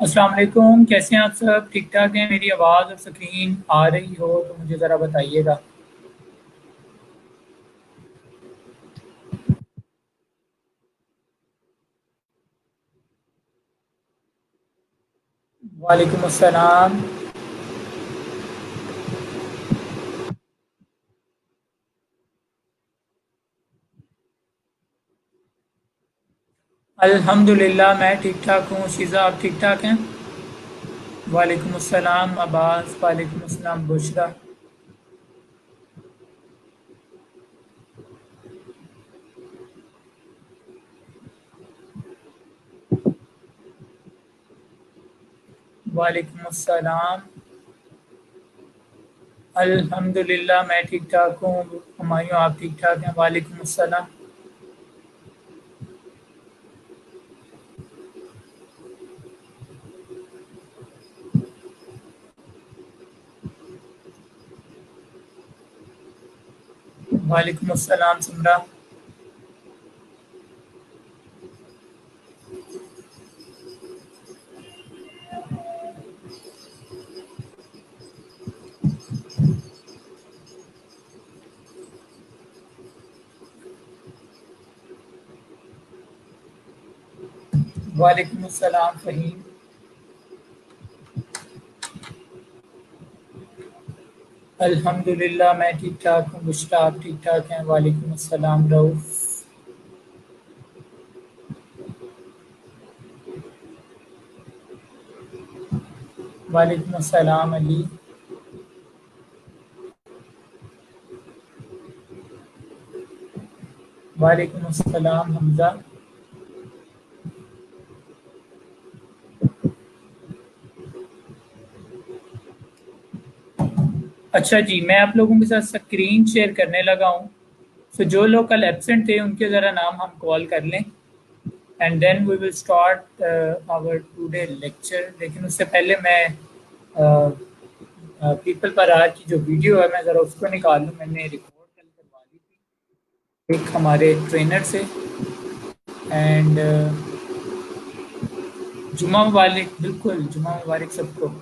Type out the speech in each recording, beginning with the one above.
अस्सलाम वालेकुम। कैसे हैं आप सब? ठीक ठाक हैं? मेरी आवाज़ और स्क्रीन आ रही हो तो मुझे ज़रा बताइएगा। वालेकुम अस्सलाम। अल्हम्दुलिल्लाह मैं ठीक ठाक हूँ। शीज़ा आप ठीक ठाक हैं? वालेकुम अस्सलाम अब्बास। वालेकुम अस्सलाम बुशरा। वालेकुम अस्सलाम। अल्हम्दुलिल्लाह मैं ठीक ठाक हूँ। हुमायूं आप ठीक ठाक हैं? वालेकुम अस्सलाम। वालेकुम अस्सलाम सुमरा। वालेकुम अस्सलाम फ़हीम। अल्हम्दुलिल्लाह मैं ठीक ठाक हूँ। बुशरा आप ठीक ठाक हैं? वालेकुम अस्सलाम रऊफ़। वालेकुम अस्सलाम अली। वालेकुम अस्सलाम हमजा। अच्छा जी, मैं आप लोगों के साथ स्क्रीन शेयर करने लगा हूँ। तो जो लोग कल एब्सेंट थे उनके ज़रा नाम हम कॉल कर लें and then we will start our today lecture. लेकिन उससे पहले मैं पीपल पर आज की जो वीडियो है मैं ज़रा उसको निकाल लूँ। मैंने रिकॉर्ड कल करवा ली थी एक हमारे ट्रेनर से। एंड जुमा मुबारक। बिल्कुल जुमा मुबारक सबको।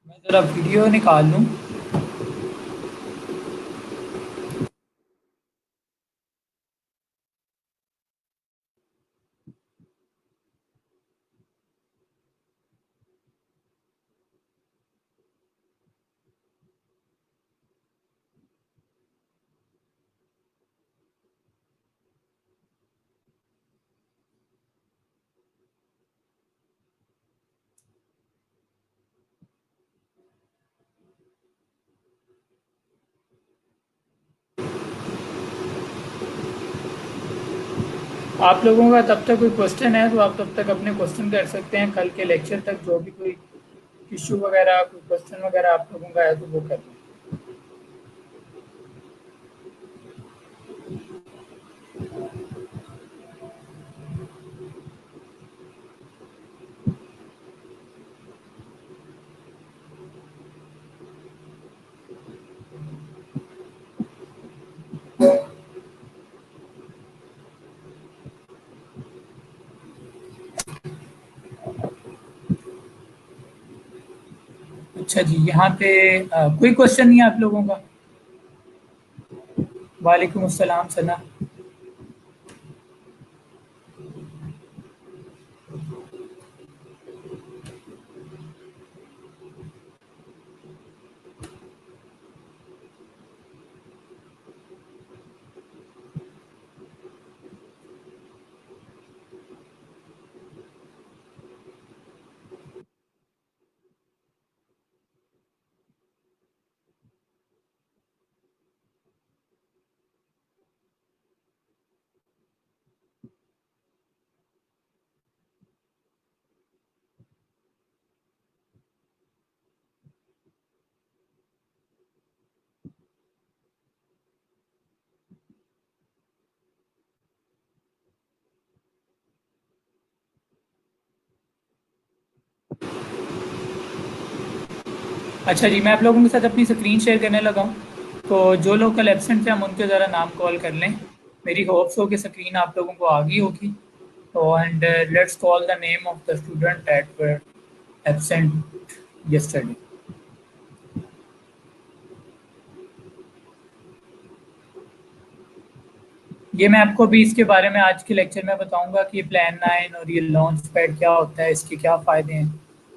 मैं ज़रा वीडियो निकाल लूँ। आप लोगों का तब तक कोई क्वेश्चन है तो आप तब तक अपने क्वेश्चन कर सकते हैं। कल के लेक्चर तक जो भी कोई इशू वगैरह कोई क्वेश्चन वगैरह आप लोगों का है तो वो कर लें। अच्छा जी, यहाँ पे कोई क्वेश्चन नहीं है आप लोगों का? वालेकुम अस्सलाम सना। अच्छा जी, मैं आप लोगों के साथ अपनी स्क्रीन शेयर करने लगा हूँ। तो जो लोग कल एब्सेंट थे हम उनके ज़रा नाम कॉल कर लें। मेरी होप्स हो कि स्क्रीन आप लोगों को आ गई होगी। तो and let's call the name of the student that were absent yesterday। ये मैं आपको अभी इसके बारे में आज के लेक्चर में बताऊंगा कि प्लान 9 और ये लॉन्च पैड क्या होता है, इसके क्या फ़ायदे हैं।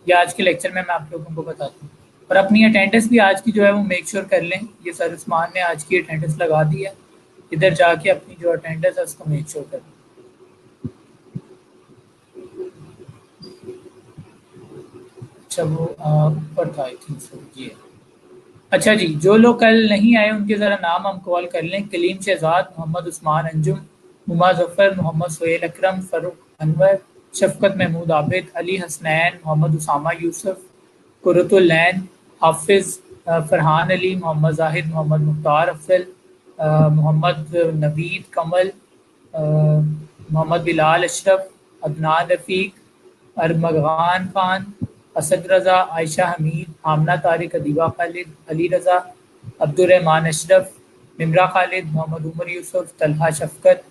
ये आज के लेक्चर में मैं आप लोगों को बताता हूँ। और अपनी अटेंडेंस भी आज की जो है वो मेक श्योर कर लें। ये सर उस्मान ने आज की अटेंडेंस लगा दी है। इधर जाके अपनी जो अटेंडेंस है उसको मेक श्योर कर लें। अच्छा वो ऊपर था आई थिंक सो ये। अच्छा जी, जो लोग कल नहीं आए उनके ज़रा नाम हम कॉल कर लें। कलीम शहजाद, मोहम्मद उस्मान अंजुम, हुमा जफ़र, मोहम्मद सोहेल अकरम, फ़ारूक अनवर, शफ़कत महमूद आबिद, अली हसनैन, मोहम्मद उसामा यूसुफ, कुर्रतुल लैन, हाफिज़ फ़रहान अली, मोहम्मद जाहिद, मोहम्मद मुख्तार अफजल, मोहम्मद नवीद कमल, मोहम्मद बिलाल अशरफ, अदनान रफ़ीक, अरमगान खान, असद रज़ा, आयशा हमीद, आमना तारिक, अदीबा खालिद, अली रज़ा, अब्दुर्रहमान अशरफ, निमरा खालिद, मोहम्मद उमर यूसुफ, तलहा शफ़कत,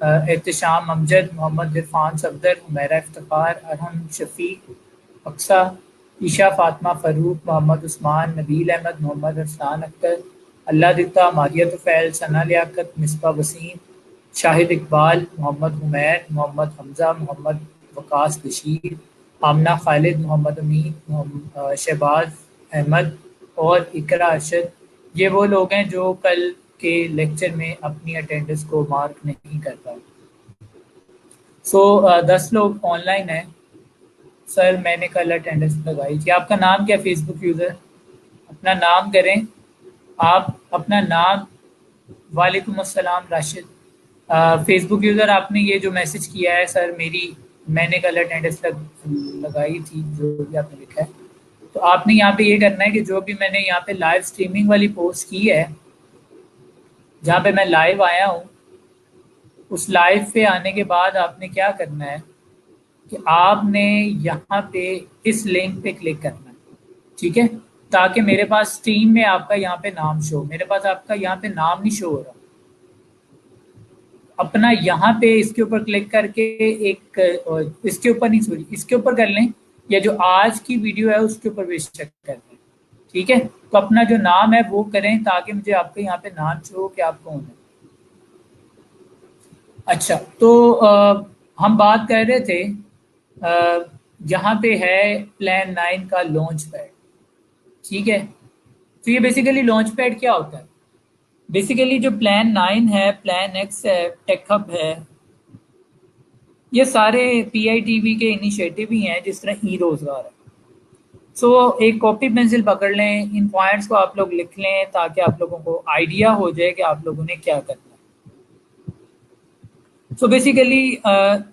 एहतशाम अमजद, मोहम्मद इरफान सफदर, हुमैरा इफ्तिखार, अरहम शफ़ीक, अक्सा, ईशा फातिमा फ़ारूक, मोहम्मद उस्मान, नबील अहमद, मोहम्मद अरसलान अख्तर, अल्लाह दिता, मारिया तुफ़ैल, सना लियाकत, मिसबा वसीम, शाहिद इकबाल, मोहम्मद हुमैर, मोहम्मद हमज़ा, मोहम्मद वकास बशीर, आमना खालिद, मोहम्मद अमीन, शहबाज अहमद और इकरा अरशद। ये वो लोग हैं जो कल के लेक्चर में अपनी अटेंडेंस को मार्क नहीं कर पाए। सो 10 लोग ऑनलाइन हैं। सर मैंने कल अटेंडेंस लगाई थी। आपका नाम क्या, फेसबुक यूज़र? अपना नाम करें। आप अपना नाम। वालेकुम अस्सलाम राशिद। फेसबुक यूज़र आपने ये जो मैसेज किया है सर मेरी, मैंने कल अटेंडेंस लगाई थी, जो भी आपने लिखा है। तो आपने यहाँ पे ये करना है कि जो भी मैंने यहाँ पे लाइव स्ट्रीमिंग वाली पोस्ट की है, जहाँ पे मैं लाइव आया हूँ, उस लाइव पे आने के बाद आपने क्या करना है कि आपने यहाँ पे इस लिंक पे क्लिक करना है। ठीक है, ताकि मेरे पास स्क्रीन में आपका यहाँ पे नाम शो, मेरे पास आपका यहाँ पे नाम नहीं शो हो रहा। अपना यहाँ पे इसके ऊपर क्लिक करके एक इसके ऊपर नहीं, सॉरी, इसके ऊपर कर लें, या जो आज की वीडियो है उसके ऊपर बेशक कर लें। ठीक है, तो अपना जो नाम है वो करें ताकि मुझे आपके यहाँ पे नाम शो हो कि आप कौन है। अच्छा, तो हम बात कर रहे थे, यहाँ पे है प्लान 9 का लॉन्च पैड। ठीक है, तो ये बेसिकली लॉन्च पैड क्या होता है? बेसिकली जो प्लान 9 है, प्लान एक्स है, टेक हब है, ये सारे पीआईटीवी के इनिशिएटिव ही हैं, जिस तरह ई रोजगार है। सो एक कॉपी पेंसिल पकड़ लें, इन पॉइंट्स को आप लोग लिख लें ताकि आप लोगों को आइडिया हो जाए कि आप लोगों ने क्या करना है। सो बेसिकली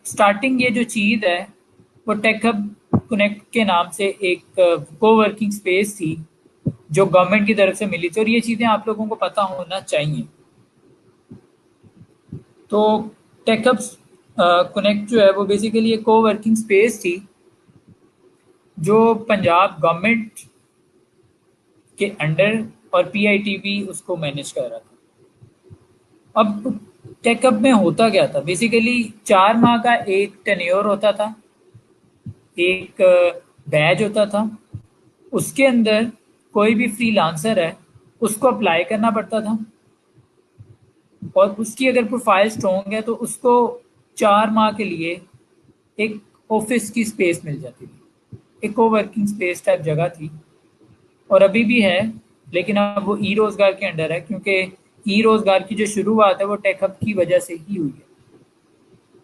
स्टार्टिंग ये जो चीज़ है वो टेक हब कनेक्ट के नाम से एक कोवर्किंग स्पेस थी जो गवर्नमेंट की तरफ से मिली थी, और ये चीज़ें आप लोगों को पता होना चाहिए। तो टेक हब कनेक्ट जो है वो बेसिकली एक कोवर्किंग स्पेस थी जो पंजाब गवर्नमेंट के अंडर, और पीआईटीवी उसको मैनेज कर रहा था। अब टेकअप में होता क्या था? बेसिकली 4 माह का एक टेन्योर होता था, एक बैच होता था। उसके अंदर कोई भी फ्रीलांसर है उसको अप्लाई करना पड़ता था, और उसकी अगर प्रोफाइल स्ट्रॉन्ग है तो उसको 4 माह के लिए एक ऑफिस की स्पेस मिल जाती थी, एक कोवर्किंग स्पेस टाइप जगह थी, और अभी भी है, लेकिन अब वो ई रोजगार के अंडर है, क्योंकि ई रोजगार की जो शुरुआत है वो टेक हब की वजह से ही हुई है।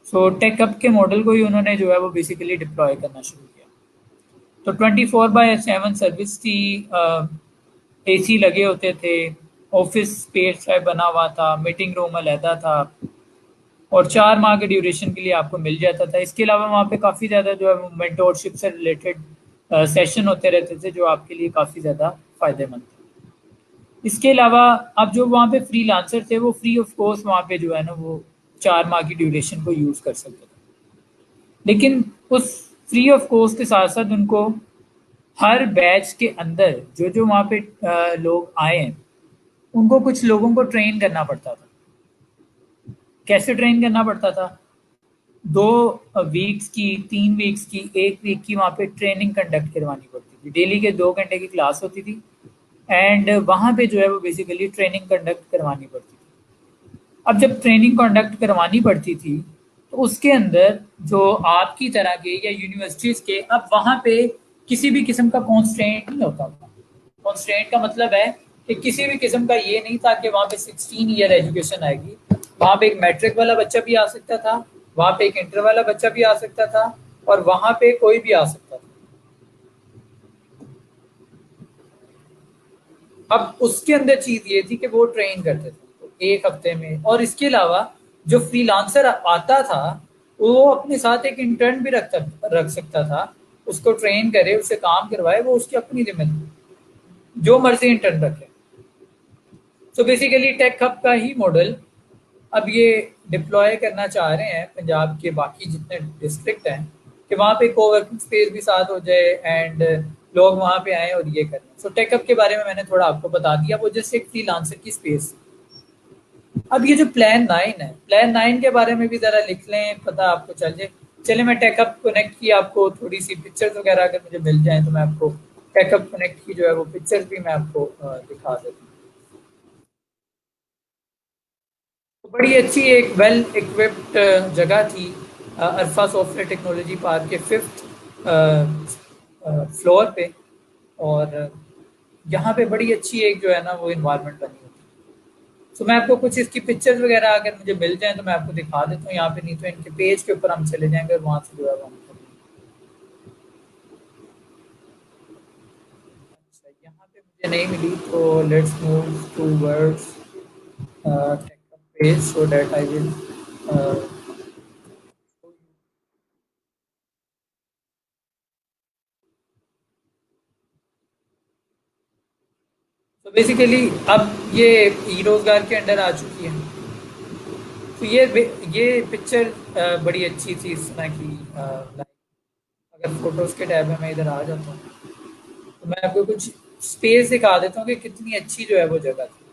सो टेक हब के मॉडल को ही उन्होंने जो है वो बेसिकली डिप्लॉय करना शुरू किया। तो 24/7 सर्विस थी, एसी लगे होते थे, ऑफिस स्पेस टाइप बना हुआ था, मीटिंग रूम अलहदा था, और 4 माह के ड्यूरेशन के लिए आपको मिल जाता था। इसके अलावा वहाँ पे काफ़ी ज़्यादा जो है मेंटोरशिप से रिलेटेड सेशन होते रहते थे जो आपके लिए काफ़ी ज़्यादा फ़ायदेमंद थे। इसके अलावा अब जो वहाँ पे फ्रीलांसर थे वो फ्री ऑफ कॉस्ट वहाँ पे जो है ना वो 4 माह की ड्यूरेशन को यूज़ कर सकते थे, लेकिन उस फ्री ऑफ कॉस्ट के साथ साथ उनको हर बैच के अंदर जो जो वहाँ पे लोग आए हैं उनको कुछ लोगों को ट्रेन करना पड़ता था। कैसे ट्रेन करना पड़ता था? 2 वीक्स की, 3 वीक्स की, 1 वीक की वहाँ पे ट्रेनिंग कंडक्ट करवानी पड़ती थी। डेली के 2 घंटे की क्लास होती थी एंड वहाँ पे जो है वो बेसिकली ट्रेनिंग कंडक्ट करवानी पड़ती थी। अब जब ट्रेनिंग कंडक्ट करवानी पड़ती थी तो उसके अंदर जो आपकी तरह के या यूनिवर्सिटीज़ के, अब वहाँ पे किसी भी किस्म का कॉन्स्ट्रेंट नहीं होता था। कॉन्स्ट्रेंट का मतलब है कि किसी भी किस्म का ये नहीं था कि वहाँ पे 16 ईयर एजुकेशन आएगी। वहाँ पे एक मैट्रिक वाला बच्चा भी आ सकता था, वहाँ पे एक इंटर वाला बच्चा भी आ सकता था, और वहाँ पे कोई भी आ सकता था। अब उसके अंदर चीज ये थी कि वो ट्रेन करते थे तो 1 हफ्ते में, और इसके अलावा जो फ्रीलांसर आता था वो अपने साथ एक इंटर्न भी रख सकता था। उसको ट्रेन करे, उससे काम करवाए, वो उसकी अपनी जिम्मेदारी, जो मर्जी इंटर्न रखे। सो बेसिकली टेक हब का ही मॉडल अब ये डिप्लॉय करना चाह रहे हैं पंजाब के बाकी जितने डिस्ट्रिक्ट हैं, कि वहाँ पे कोवर्किंग स्पेस भी साथ हो जाए एंड लोग वहाँ पे आए और ये करें। सो टेकअप के बारे में मैंने थोड़ा आपको बता दिया, वो जस्ट एक फ्रीलांसर की स्पेस। अब ये जो प्लान 9 है, प्लान 9 के बारे में भी ज़रा लिख लें, पता आपको चल जाए। चले, मैं टेकअप कनेक्ट की आपको थोड़ी सी पिक्चर्स वगैरह अगर मुझे मिल जाए तो मैं आपको टेकअप कनेक्ट की जो है वो पिक्चर्स भी मैं आपको दिखा देता हूँ। तो बड़ी अच्छी एक वेल इक्विप्ड जगह थी, अल्फा सॉफ्टवेयर टेक्नोलॉजी पार्क के 5th फ्लोर पे। और यहाँ पे बड़ी अच्छी एक जो है ना वो इन्वायरमेंट बनी हुई थी। तो मैं आपको कुछ इसकी पिक्चर्स वगैरह अगर मुझे मिल जाए तो मैं आपको दिखा देता हूँ यहाँ पे, नहीं तो इनके पेज के ऊपर हम चले जाएंगे और वहाँ से जो है वो हम अच्छा, यहाँ पे मुझे नहीं मिली तो let's move to words page so that I will तो बेसिकली अब ये ई रोजगार के अंडर आ चुकी है। तो ये पिक्चर बड़ी अच्छी थी इस तरह की। like, अगर फोटोज के टैब में मैं इधर आ जाता हूँ तो मैं आपको कुछ स्पेस दिखा देता हूँ कि कितनी अच्छी जो है वो जगह थी।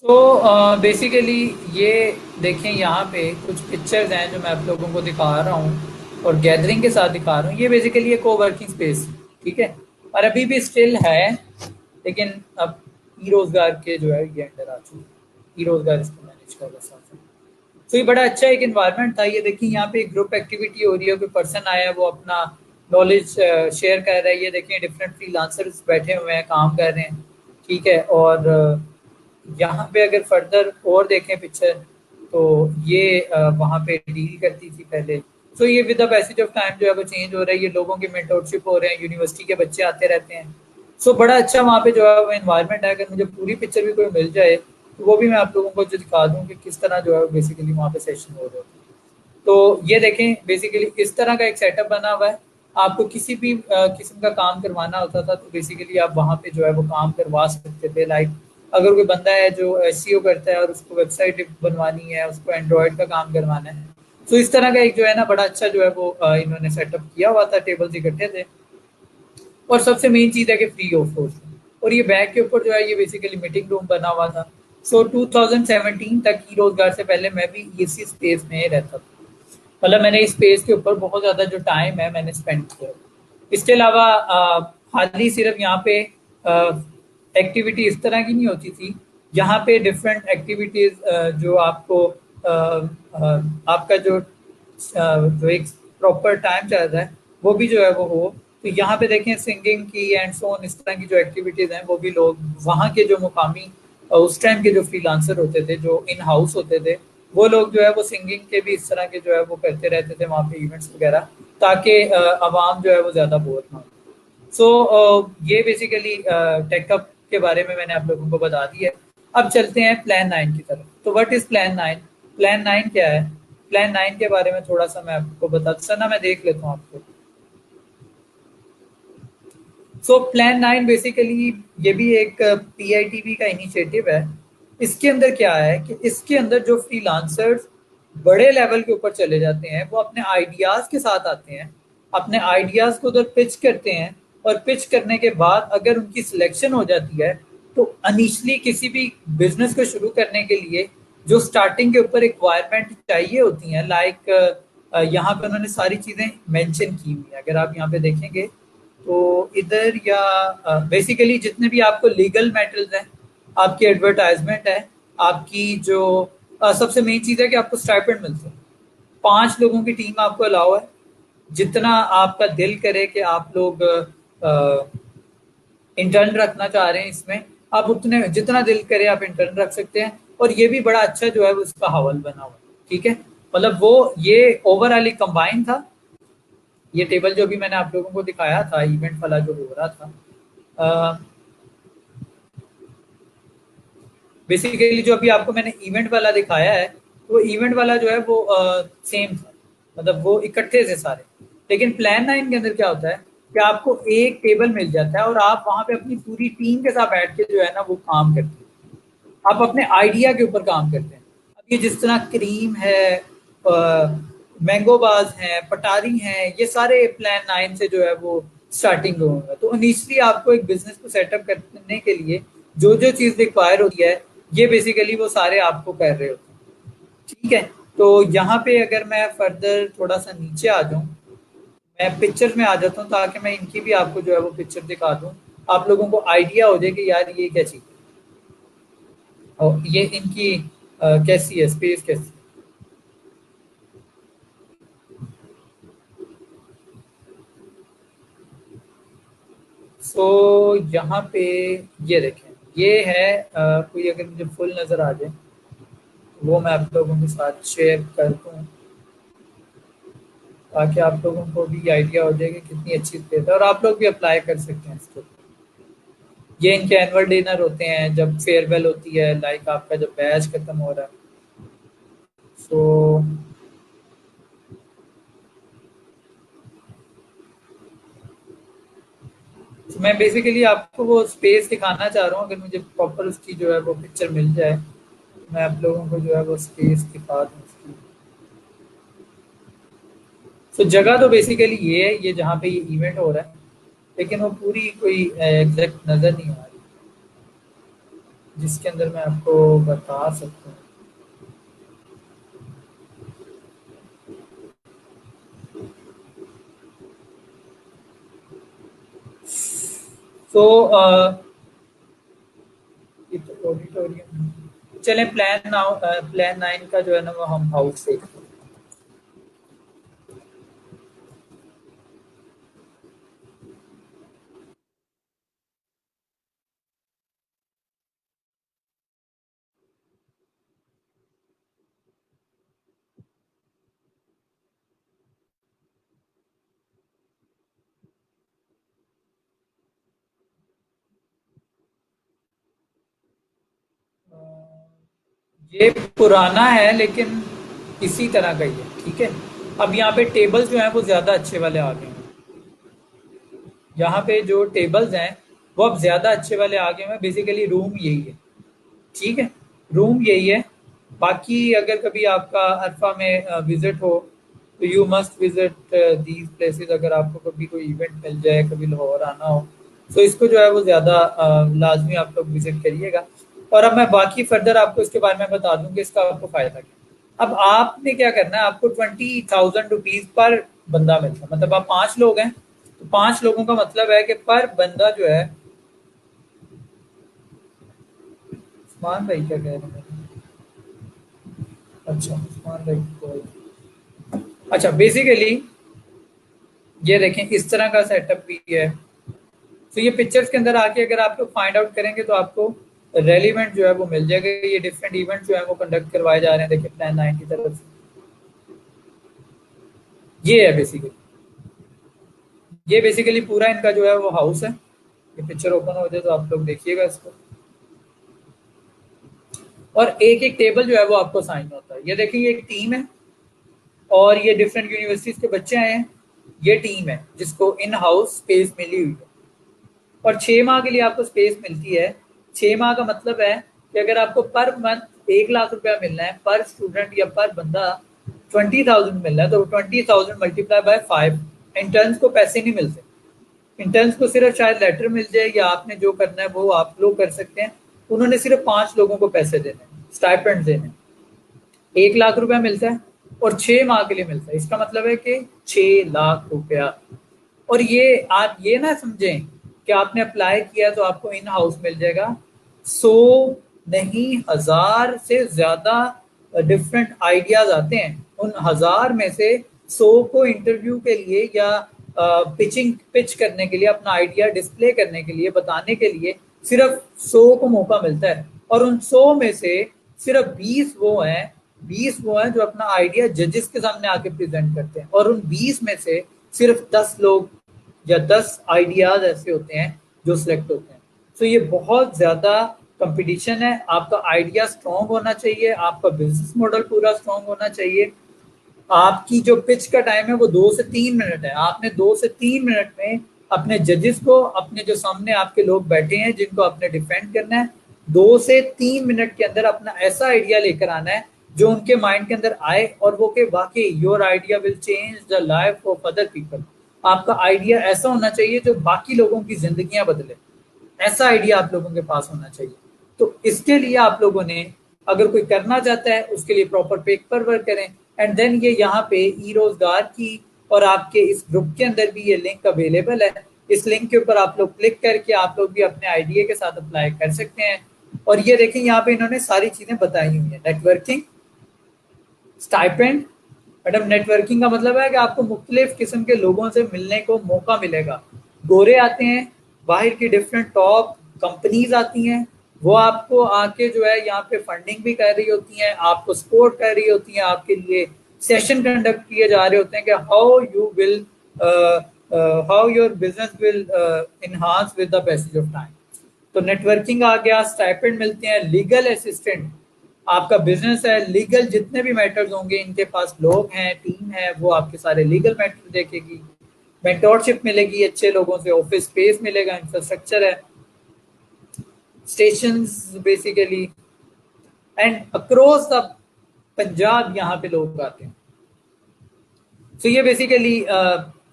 सो बेसिकली ये देखें, यहाँ पे कुछ पिक्चर्स हैं जो मैं आप लोगों को दिखा रहा हूँ और गैदरिंग के साथ दिखा रहा हूँ। ये बेसिकली एक कोवर्किंग स्पेस, ठीक है, और अभी भी स्टिल है, लेकिन अब ई रोजगार के जो है ये अंडर आ चुके हैं। ई रोजगार इसको मैनेज कर रहा है। तो ये बड़ा अच्छा एक इन्वायरमेंट था। ये देखिए यहाँ पे ग्रुप एक्टिविटी हो रही है, कोई पर्सन आया है वो अपना नॉलेज शेयर कर रहा है। ये देखिए डिफरेंट फ्रीलांसर्स बैठे हुए हैं, काम कर रहे हैं, ठीक है। और यहाँ पे अगर फर्दर और देखें पिक्चर तो ये वहाँ पे डील करती थी पहले। तो ये with the passage of time जो है वो चेंज हो रहा है। ये लोगों के मेंटोरशिप हो रहे हैं, यूनिवर्सिटी के बच्चे आते रहते हैं। सो बड़ा अच्छा वहाँ पे जो है वो इन्वायरमेंट है। अगर मुझे पूरी पिक्चर भी कोई मिल जाए तो वो भी मैं आप लोगों को जो दिखा दूँ कि किस तरह जो है बेसिकली वहाँ पे सेशन हो रहे हैं। तो ये देखें बेसिकली इस तरह का एक सेटअप बना हुआ है। आपको किसी भी किस्म का काम करवाना होता था तो बेसिकली आप वहाँ पे जो है वो काम करवा सकते थे। लाइक अगर कोई बंदा है जो एसईओ करता है और उसको वेबसाइट बनवानी है, उसको एंड्रॉयड का काम करवाना है, तो इस तरह का एक जो है ना बड़ा अच्छा जो है वो इन्होंने सेटअप किया हुआ था। टेबल्स इकट्ठे थे, और सबसे मेन चीज़ है कि फ्री ऑफ कॉस्ट। और ये बैग के ऊपर जो है ये बेसिकली मीटिंग रूम बना हुआ था। सो 2017 तक की रोजगार से पहले मैं भी इसी स्पेस में ही रहता था। मतलब मैंने इस स्पेस के ऊपर बहुत ज़्यादा जो टाइम है मैंने स्पेंड किया। इसके अलावा हाल ही सिर्फ यहाँ पे एक्टिविटी इस तरह की नहीं होती थी। यहाँ पे डिफरेंट एक्टिविटीज़ जो आपको आपका जो एक प्रॉपर टाइम चल रहा है वो भी जो है वो हो। तो यहाँ पे देखें सिंगिंग की एंड सो ऑन, इस तरह की जो एक्टिविटीज़ हैं वो भी लोग वहाँ के जो मुकामी उस टाइम के जो फ्रीलांसर होते थे, जो इन हाउस होते थे, वो लोग जो है वो सिंगिंग के भी इस तरह के जो है वो करते रहते थे वहाँ पे इवेंट्स वगैरह, ताकि आवाम जो है वो ज़्यादा बोर ना हो। सो ये बेसिकली टेकअप के बारे में मैंने आप लोगों को बता दिया है। अब चलते हैं प्लान 9 की तरफ। तो व्हाट इज प्लान 9? प्लान 9 क्या है? प्लान 9 के बारे में थोड़ा सा मैं आपको बता सना मैं देख लेता हूँ आपको। सो प्लान 9 बेसिकली ये भी एक पीआईटीबी का इनिशिएटिव है। इसके अंदर क्या है कि इसके अंदर जो फ्रीलांसर्स बड़े लेवल के ऊपर चले जाते हैं वो अपने आइडियाज के साथ आते हैं, अपने आइडियाज को उधर पिच करते हैं, और पिच करने के बाद अगर उनकी सिलेक्शन हो जाती है तो अनिशली किसी भी बिजनेस को शुरू करने के लिए जो स्टार्टिंग के ऊपर रिक्वायरमेंट चाहिए होती हैं, लाइक यहाँ पे उन्होंने सारी चीज़ें मेंशन की हुई हैं। अगर आप यहाँ पे देखेंगे तो इधर या बेसिकली जितने भी आपको लीगल मैटर्स हैं, आपकी एडवर्टाइजमेंट है, आपकी जो सबसे मेन चीज़ है कि आपको स्टाइपेंड मिलते हैं। 5 लोगों की टीम आपको अलाउ है, जितना आपका दिल करे कि आप लोग इंटर्न रखना चाह रहे हैं इसमें, आप उतने जितना दिल करे आप इंटर्न रख सकते हैं। और ये भी बड़ा अच्छा जो है वो उसका हवल बना हुआ है, ठीक है। मतलब वो ये ओवरऑल कंबाइन था। ये टेबल जो भी मैंने आप लोगों को दिखाया था, इवेंट वाला जो हो रहा था, बेसिकली जो अभी आपको मैंने इवेंट वाला दिखाया है, वो इवेंट वाला जो है वो सेम था, मतलब वो इकट्ठे से सारे। लेकिन प्लान 9 के अंदर क्या होता है कि आपको एक टेबल मिल जाता है और आप वहां पे अपनी पूरी टीम के साथ बैठ के जो है ना वो काम करते हैं, आप अपने आइडिया के ऊपर काम करते हैं। अब ये जिस तरह क्रीम है, मैंगो बाज हैं, पटारी हैं, ये सारे प्लान 9 से जो है वो स्टार्टिंग होगा। तो इनिशियली आपको एक बिजनेस को सेटअप करने के लिए जो जो चीज़ रिक्वायर होती है, ये बेसिकली वो सारे आपको कर रहे होते हैं, ठीक है। तो यहाँ पे अगर मैं फर्दर थोड़ा सा नीचे आ जाऊँ, मैं पिक्चर में आ जाता हूँ ताकि मैं इनकी भी आपको जो है वो पिक्चर दिखा दूँ, आप लोगों को आइडिया हो जाए कि यार ये क्या चीज़ है और ये इनकी कैसी है, स्पेस कैसी है। सो यहाँ पे ये देखें, ये है कोई अगर मुझे फुल नज़र आ जाए तो वो मैं आप लोगों के साथ शेयर कर दूँ ताकि आप लोगों को भी आइडिया हो जाए कि कितनी अच्छी प्लेस है और आप लोग भी अप्लाई कर सकते हैं इसको। ये इनके एनुअल डिनर होते हैं जब फेयरवेल होती है, लाइक आपका जब बैच खत्म हो रहा है। सो मैं बेसिकली आपको वो स्पेस दिखाना चाह रहा हूँ, अगर मुझे प्रॉपर उसकी जो है वो पिक्चर मिल जाए मैं आप लोगों को जो है वो स्पेस दिखा दूँ उसकी। तो जगह तो बेसिकली ये है, ये जहाँ पे ये इवेंट हो रहा है, लेकिन वो पूरी कोई एग्जैक्ट नज़र नहीं आ रही जिसके अंदर मैं आपको बता सकता हूँ। तो ये तो ऑडिटोरियम, चलें प्लान 9 का जो है ना वो हम हाउस देखते हैं। ये पुराना है लेकिन इसी तरह का ही है, ठीक है। अब यहाँ पे टेबल्स जो हैं वो ज़्यादा अच्छे वाले आ गए हैं। यहाँ पे जो टेबल्स हैं वो अब ज़्यादा अच्छे वाले आ गए हैं। बेसिकली रूम यही है, ठीक है, रूम यही है। बाकी अगर कभी आपका अरफा में विजिट हो तो you must visit these places. अगर आपको कभी कोई इवेंट मिल जाए, कभी लाहौर आना हो, तो इसको जो है वो ज़्यादा लाजमी आप लोग विजिट करिएगा। और अब मैं बाकी फर्दर आपको इसके बारे में बता दूँ कि इसका आपको फ़ायदा क्या। अब आपने क्या करना है, आपको 20,000 रुपीज़ पर बंदा मिलता है। मतलब आप 5 लोग हैं तो 5 लोगों का मतलब है कि पर बंदा जो है, उस्मान भाई क्या कह रहे हैं, अच्छा उस्मान भाई को, अच्छा बेसिकली ये देखें इस तरह का सेटअप भी है। तो ये पिक्चर्स के अंदर आके अगर आप लोग फाइंड आउट करेंगे तो आपको रेलिवेंट जो है वो मिल जाएगा। ये डिफरेंट इवेंट जो है वो कंडक्ट करवाए जा रहे हैं, देखिए प्लान 9 की तरफ से। ये है बेसिकली, ये बेसिकली पूरा इनका जो है वो हाउस है। ये पिक्चर ओपन हो जाए तो आप लोग देखिएगा इसको, और एक एक टेबल जो है वो आपको साइन होता है। ये देखिए ये एक टीम है और ये डिफरेंट यूनिवर्सिटीज के बच्चे आए हैं। ये टीम है जिसको इन हाउस स्पेस मिली हुई है और 6 माह के लिए आपको स्पेस मिलती है। 6 माह का मतलब है कि अगर आपको पर मंथ 1 लाख रुपया मिलना है पर स्टूडेंट या पर बंदा 20,000 मिल रहा है, तो 20,000 मल्टीप्लाई बाय 5। इंटर्न्स को पैसे नहीं मिलते, इंटर्न्स को सिर्फ शायद लेटर मिल जाए या आपने जो करना है वो आप लोग कर सकते हैं। उन्होंने सिर्फ 5 लोगों को पैसे देने, स्टाइपेंड देने। 1 लाख रुपया मिलता है और 6 माह के लिए मिलता है। इसका मतलब है कि 6 लाख रुपया। और ये आप ये ना समझें कि आपने अप्लाई किया तो आपको इन हाउस मिल जाएगा। 100 नहीं 1000 से ज्यादा डिफरेंट आइडियाज आते हैं। उन 1000 में से 100 को इंटरव्यू के लिए या पिच करने के लिए, अपना आइडिया डिस्प्ले करने के लिए, बताने के लिए सिर्फ 100 को मौका मिलता है। और उन 100 में से सिर्फ 20 वो हैं जो अपना आइडिया जजेस के सामने आके प्रेजेंट करते हैं। और उन 20 में से सिर्फ 10 लोग या 10 आइडियाज ऐसे होते हैं जो सिलेक्ट होते हैं। तो ये बहुत ज्यादा कंपटीशन है। आपका आइडिया स्ट्रॉन्ग होना चाहिए, आपका बिजनेस मॉडल पूरा स्ट्रॉन्ग होना चाहिए। आपकी जो पिच का टाइम है वो 2 से 3 मिनट है। आपने 2 से 3 मिनट में अपने जजेस को, अपने जो सामने आपके लोग बैठे हैं जिनको आपने डिफेंड करना है, 2 से 3 मिनट के अंदर अपना ऐसा आइडिया लेकर आना है जो उनके माइंड के अंदर आए और वो कि वाकई your idea will change the life of other people. आपका आइडिया ऐसा होना चाहिए जो बाकी लोगों की जिंदगियां बदले। ऐसा आइडिया आप लोगों के पास होना चाहिए। तो इसके लिए आप लोगों ने, अगर कोई करना चाहता है उसके लिए प्रॉपर पेपर वर्क करें। एंड देन ये यहाँ पे ई रोजगार की और आपके इस ग्रुप के अंदर भी ये लिंक अवेलेबल है। इस लिंक के ऊपर आप लोग क्लिक करके आप लोग भी अपने आइडिया के साथ अप्लाई कर सकते हैं। और ये देखें यहाँ पे इन्होंने सारी चीजें बताई हुई है। Networking, stipend. मैडम नेटवर्किंग का मतलब है कि आपको मुख्तलिफ किस्म के लोगों से मिलने को मौका मिलेगा। गोरे आते हैं, बाहर की डिफरेंट टॉप कंपनीज आती हैं, वो आपको आके जो है यहाँ पे फंडिंग भी कर रही होती हैं, आपको सपोर्ट कर रही होती हैं, आपके लिए सेशन कंडक्ट किए जा रहे होते हैं कि how your business will enhance with the passage of time. तो नेटवर्किंग आ गया, स्टाइपेंड मिलते हैं, लीगल असिस्टेंट। आपका बिजनेस है, लीगल जितने भी मैटर्स होंगे, इनके पास लोग हैं, टीम है, वो आपके सारे लीगल मैटर देखेगी। मेंटोरशिप मिलेगी अच्छे लोगों से, ऑफिस स्पेस मिलेगा, इंफ्रास्ट्रक्चर है, stations basically. And across the Punjab यहाँ पे लोग आते हैं। तो ये बेसिकली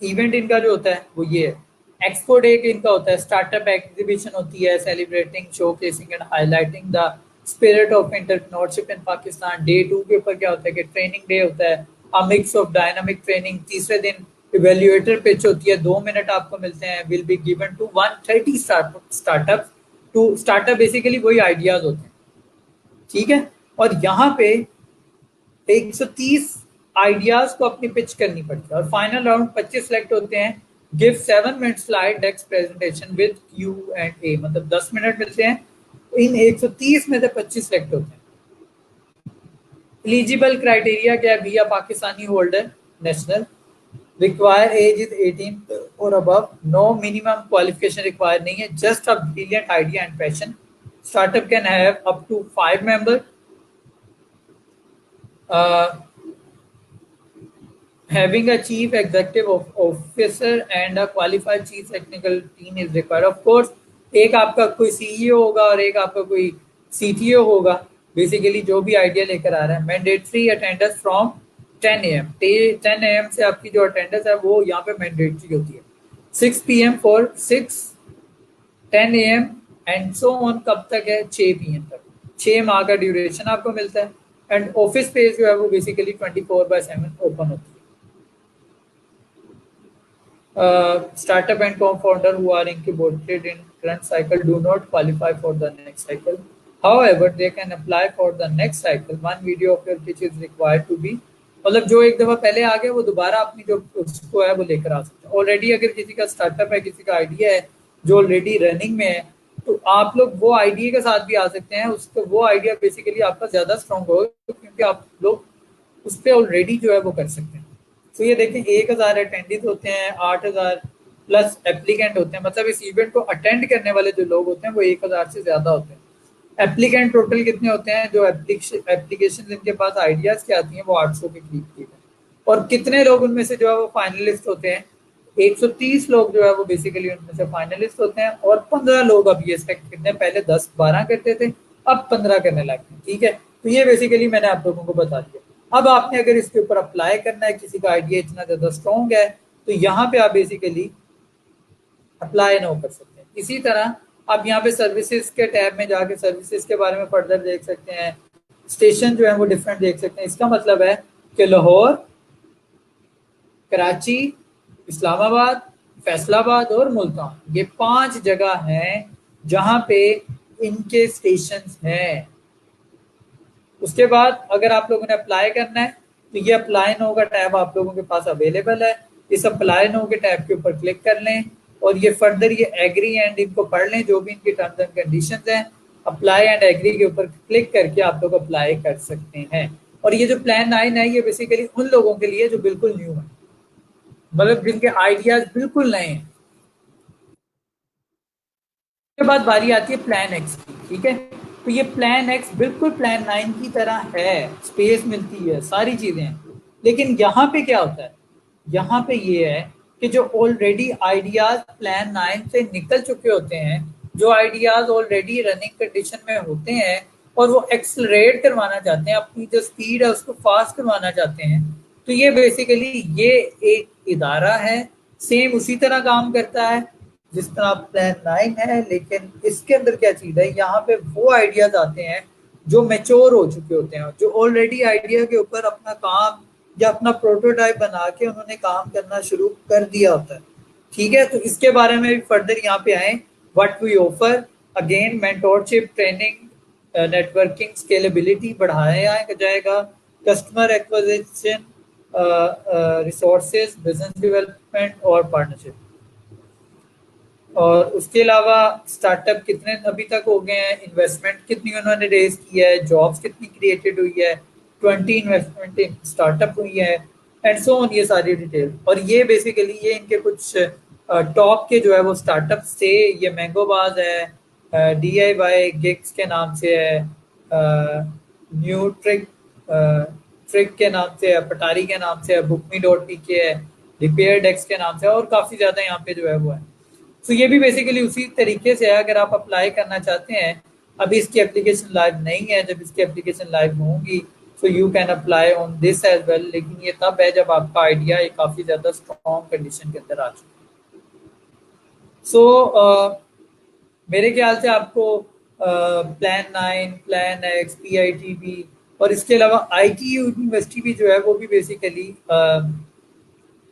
इवेंट इनका जो होता है वो ये है। एक्सपो डे इनका होता है, स्टार्टअप एग्जीबिशन होती है, celebrating showcasing and highlighting the spirit of entrepreneurship in Pakistan. Day 2 के ऊपर क्या होता है कि ट्रेनिंग डे होता है, अ मिक्स ऑफ डायनामिक ट्रेनिंग। तीसरे दिन इवेल्युएटर पिच होती है, 2 मिनट आपको मिलते हैं, will be given to 130 startup. To startup basically वही आइडियाज होते हैं, ठीक है। और यहाँ पे 130 आइडियाज को अपनी पिच करनी पड़ती है और फाइनल राउंड 25 सिलेक्ट होते हैं। Give 7 minute slide desk presentation with Q&A, मतलब 10 मिनट मिलते हैं। इन 130 में से 25 सिलेक्ट होते हैं। एलिजिबल क्राइटेरिया क्या है? भैया Pakistani holder, national, require as is 18 और above, no minimum qualification require नहीं है, just a brilliant idea and passion. Startup can have up to 5 member, having a chief executive officer and a qualified chief technical team is required. Of course, एक आपका कोई CEO होगा और एक आपका कोई सीटीओ होगा, बेसिकली जो भी आइडिया लेकर आ रहा है। Mandatory attendance from 10 AM, 10 AM से आपकी जो अटेंडेंस है वो यहाँ पे मैंडेटरी होती है। 6 PM for 6, 10 AM and so on. कब तक है? 6 PM तक। 6 माह का ड्यूरेशन आपको मिलता है। एंड ऑफिस स्पेस जो है वो बेसिकली 24/7 ओपन होती है। Startup and co-founder who are incubated in current cycle do not qualify for the next cycle. However, they can apply for the next cycle. One video of your pitch is required to be, मतलब जो एक दफा पहले आ गया वो दोबारा अपनी जो उसको है वो लेकर आ सकते हैं। ऑलरेडी अगर किसी का स्टार्टअप है, किसी का आइडिया है जो ऑलरेडी रनिंग में है, तो आप लोग वो आइडिया के साथ भी आ सकते हैं। उसको वो आइडिया बेसिकली आपका ज्यादा स्ट्रॉन्ग होगा क्योंकि आप लोग उस पर ऑलरेडी जो है वो कर सकते हैं। तो ये देखें 1000 अटेंडेंस होते हैं, 8000 प्लस एप्लीकेंट होते हैं। मतलब इस इवेंट को अटेंड करने वाले जो लोग होते हैं वो 1000 से ज्यादा होते हैं। एप्लीकेंट टोटल कितने होते हैं? जो एप्लीकेशन इनके पास आइडियाज की आती हैं वो 800 के करीब की है। और कितने लोग उनमें से जो है वो फाइनलिस्ट होते हैं? 130 लोग जो है वो बेसिकली उनमें से फाइनलिस्ट होते हैं। और 15 लोग अब ये एक्सपेक्ट करते हैं, पहले 10-12 करते थे, अब 15 करने लगे, ठीक है। तो ये बेसिकली मैंने आप लोगों को बता दिया। अब आपने अगर इसके ऊपर अप्लाई करना है, किसी का आइडिया इतना ज़्यादा स्ट्रॉन्ग है, तो यहाँ पे आप बेसिकली अप्लाई नो कर सकते हैं। इसी तरह आप यहाँ पे सर्विसेज के टैब में जाके सर्विसेज के बारे में फर्दर देख सकते हैं। स्टेशन जो है वो डिफरेंट देख सकते हैं। इसका मतलब है कि लाहौर, कराची, इस्लामाबाद, फैसलाबाद और मुल्तान, ये 5 जगह हैं जहां पे इनके स्टेशंस हैं। उसके बाद अगर आप लोगों ने अप्लाई करना है, तो ये अप्लाई नो का टैब आप लोगों के पास अवेलेबल है। इस अप्लाई नो के टैब के ऊपर क्लिक कर लें और ये फर्दर ये एग्री एंड इनको पढ़ लें, जो भी इनकी टर्म्स एंड कंडीशंस हैं। अप्लाई एंड एग्री के ऊपर क्लिक करके आप लोग अप्लाई कर सकते हैं। और ये जो प्लान 9 है, ये बेसिकली उन लोगों के लिए जो बिल्कुल न्यू है, मतलब जिनके आइडियाज बिल्कुल नए हैं। उसके बाद बारी आती है प्लान एक्स की, ठीक है। तो ये प्लान एक्स बिल्कुल प्लान 9 की तरह है, स्पेस मिलती है, सारी चीजें हैं। लेकिन यहाँ पे क्या होता है, यहाँ पे ये है कि जो ऑलरेडी आइडियाज प्लान 9 से निकल चुके होते हैं, जो आइडियाज ऑलरेडी रनिंग कंडीशन में होते हैं और वो एक्सलरेट करवाना चाहते हैं, अपनी जो स्पीड है उसको फास्ट करवाना चाहते हैं, तो ये बेसिकली ये एक इदारा है, सेम उसी तरह काम करता है जिस तरह प्लान 9 है। लेकिन इसके अंदर क्या चीज है, यहाँ पे वो आइडियाज आते हैं जो मेच्योर हो चुके होते हैं, जो ऑलरेडी आइडिया के ऊपर अपना काम या अपना प्रोटोटाइप बना के उन्होंने काम करना शुरू कर दिया होता है, ठीक है। तो इसके बारे में भी फर्दर यहाँ पे आए, what we offer, again mentorship, training, networking, scalability बढ़ाया जाएगा, customer acquisition, resources, business development और पार्टनरशिप। और उसके अलावा स्टार्टअप कितने अभी तक हो गए हैं, इन्वेस्टमेंट कितनी उन्होंने रेज किया है, जॉब्स कितनी क्रिएटेड हुई है, 20 इन्वेस्टमेंट इन स्टार्टअप हुई है, एंड सो ऑन, ये सारी डिटेल। और ये बेसिकली ये इनके कुछ टॉप के जो है वो स्टार्टअप से, ये मैंगोबाज है, DIY गिग्स के नाम से है, न्यू ट्रिक ट्रिक के नाम से है, पटारी के नाम से है, बुकमी डॉट पी है, रिपेयर डेक्स के नाम से है, और काफ़ी ज़्यादा यहाँ पे जो है वो है। तो ये भी बेसिकली उसी तरीके से है। अगर आप अप्लाई करना चाहते हैं, अभी इसकी एप्लीकेशन लाइव नहीं है, जब इसकी एप्लीकेशन लाइव होंगी so you can apply on this as well. लेकिन ये तब है जब आपका आइडिया एक काफ़ी ज़्यादा स्ट्रॉन्ग कंडीशन के अंदर आ चुका है। सो मेरे ख्याल से आपको प्लान 9, प्लान एक्स, PITB और इसके अलावा IT यूनिवर्सिटी भी जो है वो भी बेसिकली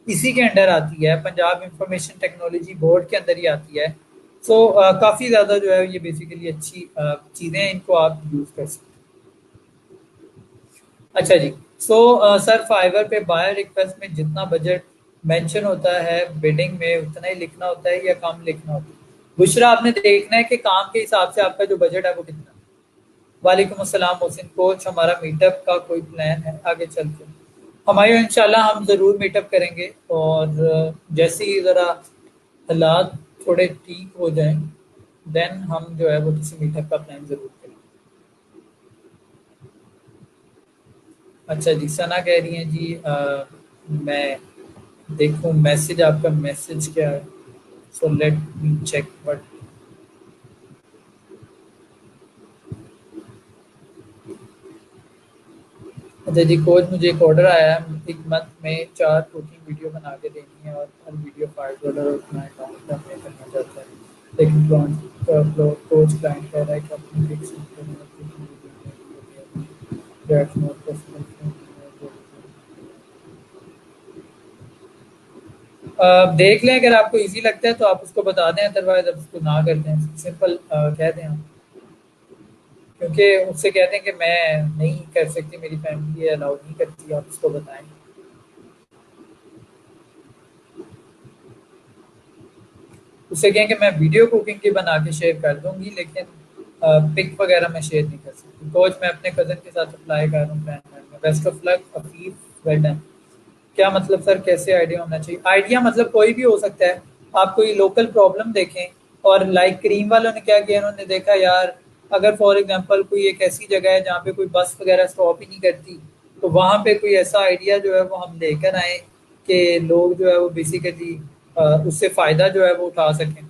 इसी के अंडर आती है, पंजाब इंफॉर्मेशन टेक्नोलॉजी बोर्ड के अंदर ही आती है। सो काफ़ी ज़्यादा जो है ये बेसिकली अच्छी चीज़ें हैं, इनको आप यूज़ कर सकते हैं। अच्छा जी, सो सर फाइवर पे बायर रिक्वेस्ट में जितना बजट मेंशन होता है बिडिंग में, उतना ही लिखना होता है या कम लिखना होता है? बुशरा, आपने देखना है कि काम के हिसाब से आपका जो बजट है वो कितना है। वालेकुम अस्सलाम मोहसिन कोच, हमारा मीटअप का कोई प्लान है आगे चल के? हमारे इंशाल्लाह हम ज़रूर मीटअप करेंगे, और जैसे ही ज़रा हालात थोड़े ठीक हो जाएं, देन हम जो है वो किसी मीटअप का प्लान ज़रूर करेंगे। अच्छा जी, सना कह रही हैं जी मैं देखूं मैसेज, आपका मैसेज क्या है, so let me check but. अच्छा जी कोच, मुझे एक ऑर्डर आया है, एक मंथ में 4 कुकिंग वीडियो बना के देनी है और हर वीडियो $5 अपना अकाउंट में पे करना चाहता है। लेकिन कोच क्लाइंट कह रहा है कि अपनी फिक्स देख लें, अगर आपको इजी लगता है तो आप उसको बता दें, अदरवाइज आप उसको ना कर दें, सिंपल कह दें आप। क्योंकि उससे कहते हैं कि मैं नहीं कर सकती, मेरी फैमिली अलाउ नहीं करती, आप उसको बताएं। उससे कहें कि मैं वीडियो कुकिंग की बना के शेयर कर दूंगी, लेकिन पिक वगैरह मैं शेयर नहीं कर सकती। कोच, मैं अपने कज़न के साथ अप्लाई कर रहा हूँ प्लान में, best of luck, Afif, well done. क्या मतलब सर, कैसे आइडिया होना चाहिए? आइडिया मतलब कोई भी हो सकता है। आप कोई लोकल प्रॉब्लम देखें, और लाइक क्रीम वालों ने क्या किया, उन्होंने देखा यार अगर फॉर एग्जांपल कोई एक ऐसी जगह है जहाँ पे कोई बस वगैरह स्टॉप ही नहीं करती, तो वहाँ पे कोई ऐसा आइडिया जो है वो हम लेकर आए कि लोग जो है वो बेसिकली उससे फ़ायदा जो है वो उठा सकें,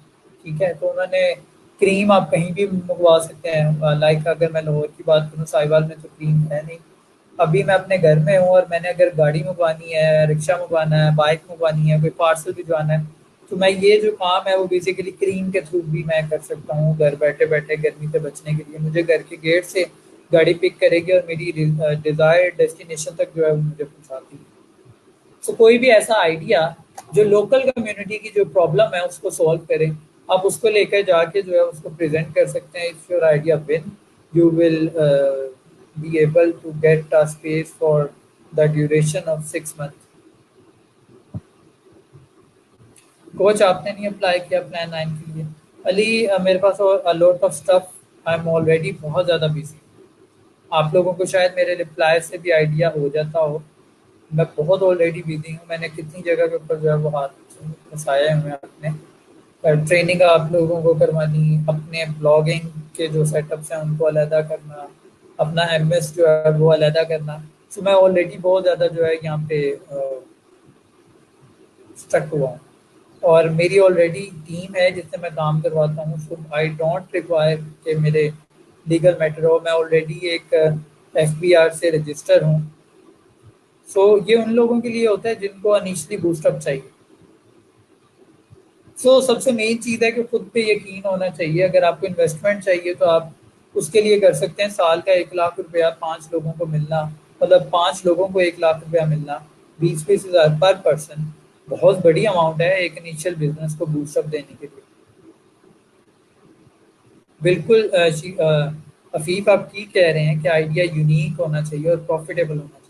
ठीक है। तो उन्होंने क्रीम आप कहीं भी मंगवा सकते हैं। लाइक अगर मैं लाहौर की बात करूँ, साहिवाल में तो क्रीम है नहीं। अभी मैं अपने घर में हूँ और मैंने अगर गाड़ी मंगवानी है, रिक्शा मंगवाना है, बाइक मंगवानी है, कोई पार्सल भिजवाना है, तो मैं ये जो काम है वो बेसिकली क्रीम के थ्रू भी मैं कर सकता हूँ। घर बैठे बैठे गर्मी से बचने के लिए मुझे घर के गेट से गाड़ी पिक करेगी और मेरी डिजायर्ड डेस्टिनेशन तक जो है वो मुझे पहुँचाती है। सो कोई भी ऐसा आइडिया जो लोकल कम्युनिटी की जो प्रॉब्लम है उसको सॉल्व करें, आप उसको लेकर जाके जो है उसको प्रेजेंट कर सकते हैं। If your idea win, you will be able to get a space for the duration of 6 month. Coach आपने नहीं अप्लाई किया प्लान 9 के लिए? अली मेरे पास और lot of stuff, I am already बहुत ज़्यादा बिजी। आप लोगों को शायद मेरे रिप्लाई से भी आइडिया हो जाता हो, मैं बहुत ऑलरेडी बिजी हूँ। मैंने कितनी जगह के ऊपर जो है वो हाथ फंसाए हुए हैं अपने। ट्रेनिंग आप लोगों को करवानी, अपने ब्लॉगिंग के जो सेटअप्स हैं उनको अलहदा करना, अपना एमएस जो है वो अलहदा करना। सो मैं ऑलरेडी बहुत ज़्यादा जो है यहाँ पे स्टक हुआ हूँ। और मेरी ऑलरेडी टीम है जिससे मैं काम करवाता हूँ। सो आई डोंट रिक्वायर कि मेरे लीगल मैटर हो। मैं ऑलरेडी एक एफबीआर से रजिस्टर हूँ। सो ये उन लोगों के लिए होता है जिनको इनिशियली बूस्टअप चाहिए। सबसे मेन चीज़ है कि खुद पे यकीन होना चाहिए। अगर आपको इन्वेस्टमेंट चाहिए तो आप उसके लिए कर सकते हैं। साल का 1 लाख रुपया 5 लोगों को मिलना, मतलब 5 लोगों को 1 लाख रुपया मिलना, 20-20 हज़ार पर पर्सन, बहुत बड़ी अमाउंट है एक इनिशियल बिजनेस को बूस्टअप देने के लिए। बिल्कुल अफीफ आप ठीक कह रहे हैं कि आइडिया यूनिक होना चाहिए और प्रॉफिटेबल होना चाहिए।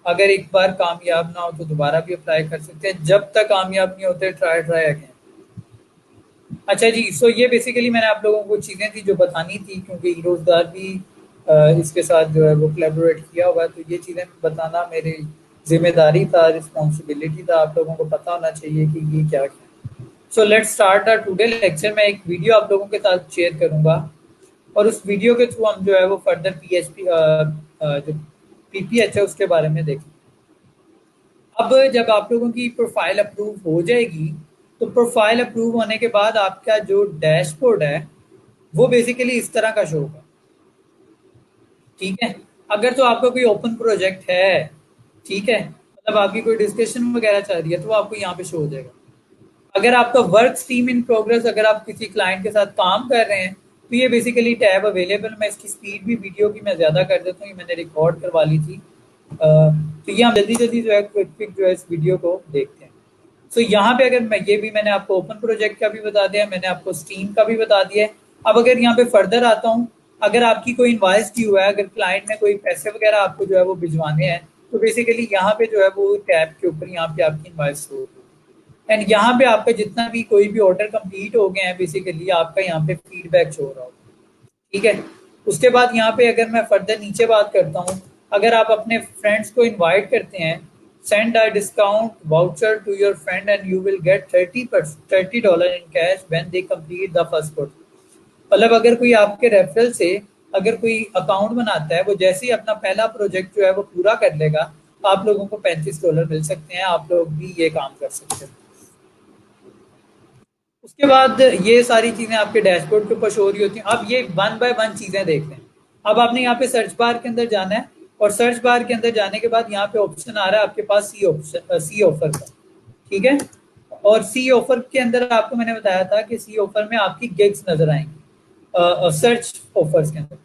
अगर एक बार कामयाब ना हो तो दोबारा भी अप्लाई कर सकते हैं। जब तक कामयाब नहीं होते, ट्राई ट्राई अगेन। अच्छा जी, ये बेसिकली मैंने आप लोगों को चीज़ें थी जो बतानी थी, क्योंकि रोज़गार भी इसके साथ जो है वो कोलैबोरेट किया हुआ है, तो ये चीज़ें बताना मेरी जिम्मेदारी था, रिस्पॉन्सिबिलिटी था। आप लोगों को पता होना चाहिए कि ये क्या है। Let's start our today lecture. मैं एक वीडियो आप लोगों के साथ शेयर करूंगा और उस वीडियो के थ्रू हम जो है वो फर्दर पीएचपी जो पीपीएच है उसके बारे में देखें। अब जब आप लोगों की प्रोफाइल अप्रूव हो जाएगी, तो प्रोफाइल अप्रूव होने के बाद आपका जो डैशबोर्ड है वो बेसिकली इस तरह का शो होगा। ठीक है, अगर तो आपका कोई ओपन प्रोजेक्ट है, ठीक है, मतलब आपकी कोई डिस्कशन वगैरह चल रही है, तो वो आपको यहाँ पे शो हो जाएगा। अगर आपका वर्क स्ट्रीम इन प्रोग्रेस, अगर आप किसी क्लाइंट के साथ काम कर रहे हैं, तो ये बेसिकली टैब अवेलेबल। मैं इसकी स्पीड भी वीडियो की मैं ज़्यादा कर देता हूँ, ये मैंने रिकॉर्ड करवा ली थी। तो ये हम जल्दी जल्दी जो है क्विक जो है इस वीडियो को देखते हैं। यहाँ पे अगर मैं, ये भी मैंने आपको ओपन प्रोजेक्ट का भी बता दिया, मैंने आपको स्टीम का भी बता दिया है। अब अगर यहाँ पे फर्दर आता हूँ, अगर आपकी कोई इनवाइस ड्यू है, अगर क्लाइंट ने कोई पैसे वगैरह आपको जो है वो भिजवाने हैं, तो बेसिकली यहाँ पे जो है वो टैब के ऊपर यहाँ पे आपकी इनवाइस शो होगी। एंड यहाँ पे आपका जितना भी कोई भी ऑर्डर कंप्लीट हो गए हैं, बेसिकली आपका यहाँ पे फीडबैक शो हो रहा होगा। ठीक है, उसके बाद यहाँ पे अगर मैं फर्दर नीचे बात करता हूँ, अगर आप अपने फ्रेंड्स को इनवाइट करते हैं, send a discount voucher to your friend and you will get $30 in cash when they complete the first project. मतलब अगर कोई आपके रेफरल से अगर कोई अकाउंट बनाता है, वो जैसे ही अपना पहला प्रोजेक्ट जो है वो पूरा कर लेगा, तो आप लोगों को $35 मिल सकते हैं। आप लोग भी ये काम कर सकते हैं। उसके बाद ये सारी चीज़ें आपके डैशबोर्ड के ऊपर शो हो रही होती हैं। अब ये वन बाय वन चीज़ें देख लें। अब आपने यहाँ पे सर्च बार के अंदर जाना है और सर्च बार के अंदर जाने के बाद यहाँ पे ऑप्शन आ रहा है आपके पास सी ऑफर का। ठीक है, और सी ऑफर के अंदर आपको मैंने बताया था कि सी ऑफर में आपकी गिग्स नजर आएंगी सर्च ऑफर्स के अंदर।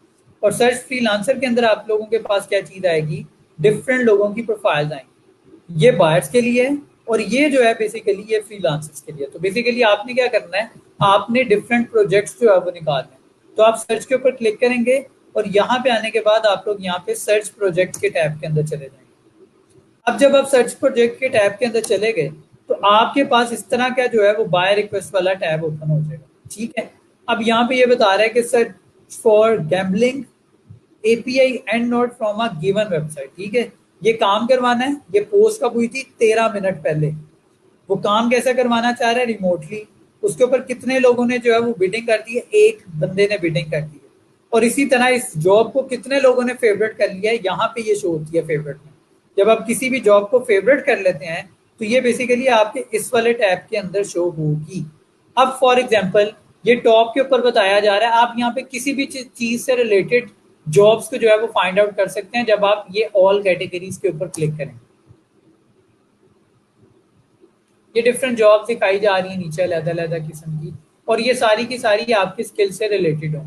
और सर्च फ्रीलांसर के अंदर आप लोगों के पास क्या चीज़ आएगी, डिफरेंट लोगों की प्रोफाइल्स आएंगी। ये बायर्स के लिए है और ये जो है बेसिकली ये फ्रीलांसर्स के लिए। तो बेसिकली आपने क्या करना है, आपने डिफरेंट प्रोजेक्ट्स जो है वो निकालने हैं। तो आप सर्च के ऊपर क्लिक करेंगे और यहाँ पे आने के बाद आप लोग यहाँ पे सर्च प्रोजेक्ट के टैब के अंदर चले जाएंगे। अब जब आप सर्च प्रोजेक्ट के टैब के अंदर चले गए, तो आपके पास इस तरह का जो है वो बाय रिक्वेस्ट वाला टैब ओपन हो जाएगा। ठीक है, अब यहाँ पे ये बता रहा है कि search for gambling API and note from a given website. ठीक है, ये काम करवाना है। ये पोस्ट कब हुई थी, 13 मिनट पहले। वो काम कैसा करवाना चाह रहा है, रिमोटली। उसके ऊपर कितने लोगों ने जो है वो बिडिंग कर दी है, एक बंदे ने बिडिंग कर दी है। और इसी तरह इस जॉब को कितने लोगों ने फेवरेट कर लिया है, यहाँ पे ये शो होती है फेवरेट में। जब आप किसी भी जॉब को फेवरेट कर लेते हैं, तो ये बेसिकली आपके इस वाले टैब के अंदर शो होगी। अब फॉर एग्जाम्पल ये टॉप के ऊपर बताया जा रहा है। आप यहाँ पे किसी भी चीज से रिलेटेड जॉब्स को जो है वो फाइंड आउट कर सकते हैं जब आप ये ऑल कैटेगरीज के ऊपर क्लिक करें। ये डिफरेंट जॉब दिखाई जा रही है नीचे अलग-अलग किस्म की, और ये सारी की सारी आपकी स्किल से रिलेटेड हों।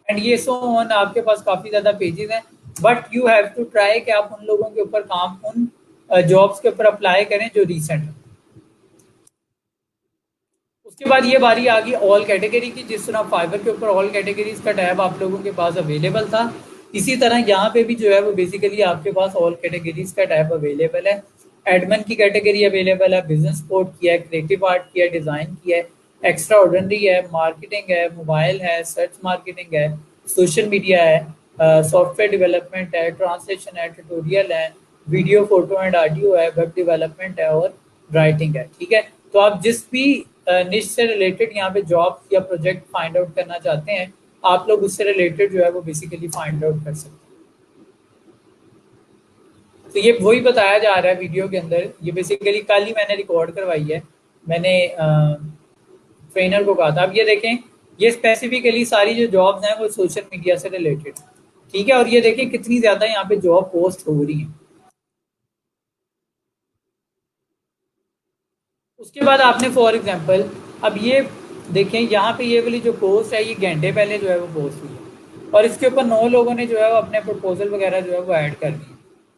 एंड ये सो ऑन, आपके पास काफ़ी ज़्यादा पेजेस हैं, but you have to try कि आप उन लोगों के ऊपर काम, उन जॉब्स के ऊपर अप्लाई करें जो रिसेंट है। उसके बाद ये बारी आ गई ऑल कैटेगरी की। जिस तरह फाइवर के ऊपर ऑल कैटेगरीज का टैब आप लोगों के पास अवेलेबल था, इसी तरह यहाँ पे भी जो है वो बेसिकली आपके पास ऑल कैटेगरीज का टैब अवेलेबल है। एडमिन की कैटेगरी अवेलेबल है, बिजनेस सपोर्ट की है, क्रिएटिव आर्ट की है, डिज़ाइन की है, एक्स्ट्रा ऑर्डिनरी है, मार्केटिंग है, मोबाइल है, सर्च मार्केटिंग है, सोशल मीडिया है, सॉफ्टवेयर डेवलपमेंट है, ट्रांसलेशन है, ट्यूटोरियल है, वीडियो फोटो एंड ऑडियो है, वेब डेवलपमेंट है और राइटिंग है। ठीक है, तो आप जिस भी निश से रिलेटेड यहाँ पे जॉब या प्रोजेक्ट फाइंड आउट करना चाहते हैं, आप लोग उससे रिलेटेड जो है वो बेसिकली फाइंड आउट कर सकते हैं। तो ये वही बताया जा रहा है वीडियो के अंदर। ये बेसिकली कल ही मैंने रिकॉर्ड करवाई है, मैंने ट्रेनर को कहा था। अब ये देखें, ये स्पेसिफिकली सारी जो जॉब्स हैं वो सोशल मीडिया से रिलेटेड, ठीक है। और ये देखें कितनी ज़्यादा यहाँ पे जॉब पोस्ट हो रही है। उसके बाद आपने फॉर एग्जांपल अब ये देखें, यहाँ पे ये वाली जो पोस्ट है ये घंटे पहले जो है वो पोस्ट हुई है, और इसके ऊपर 9 लोगों ने जो है वो अपने प्रपोजल वगैरह जो है वो ऐड कर दिए।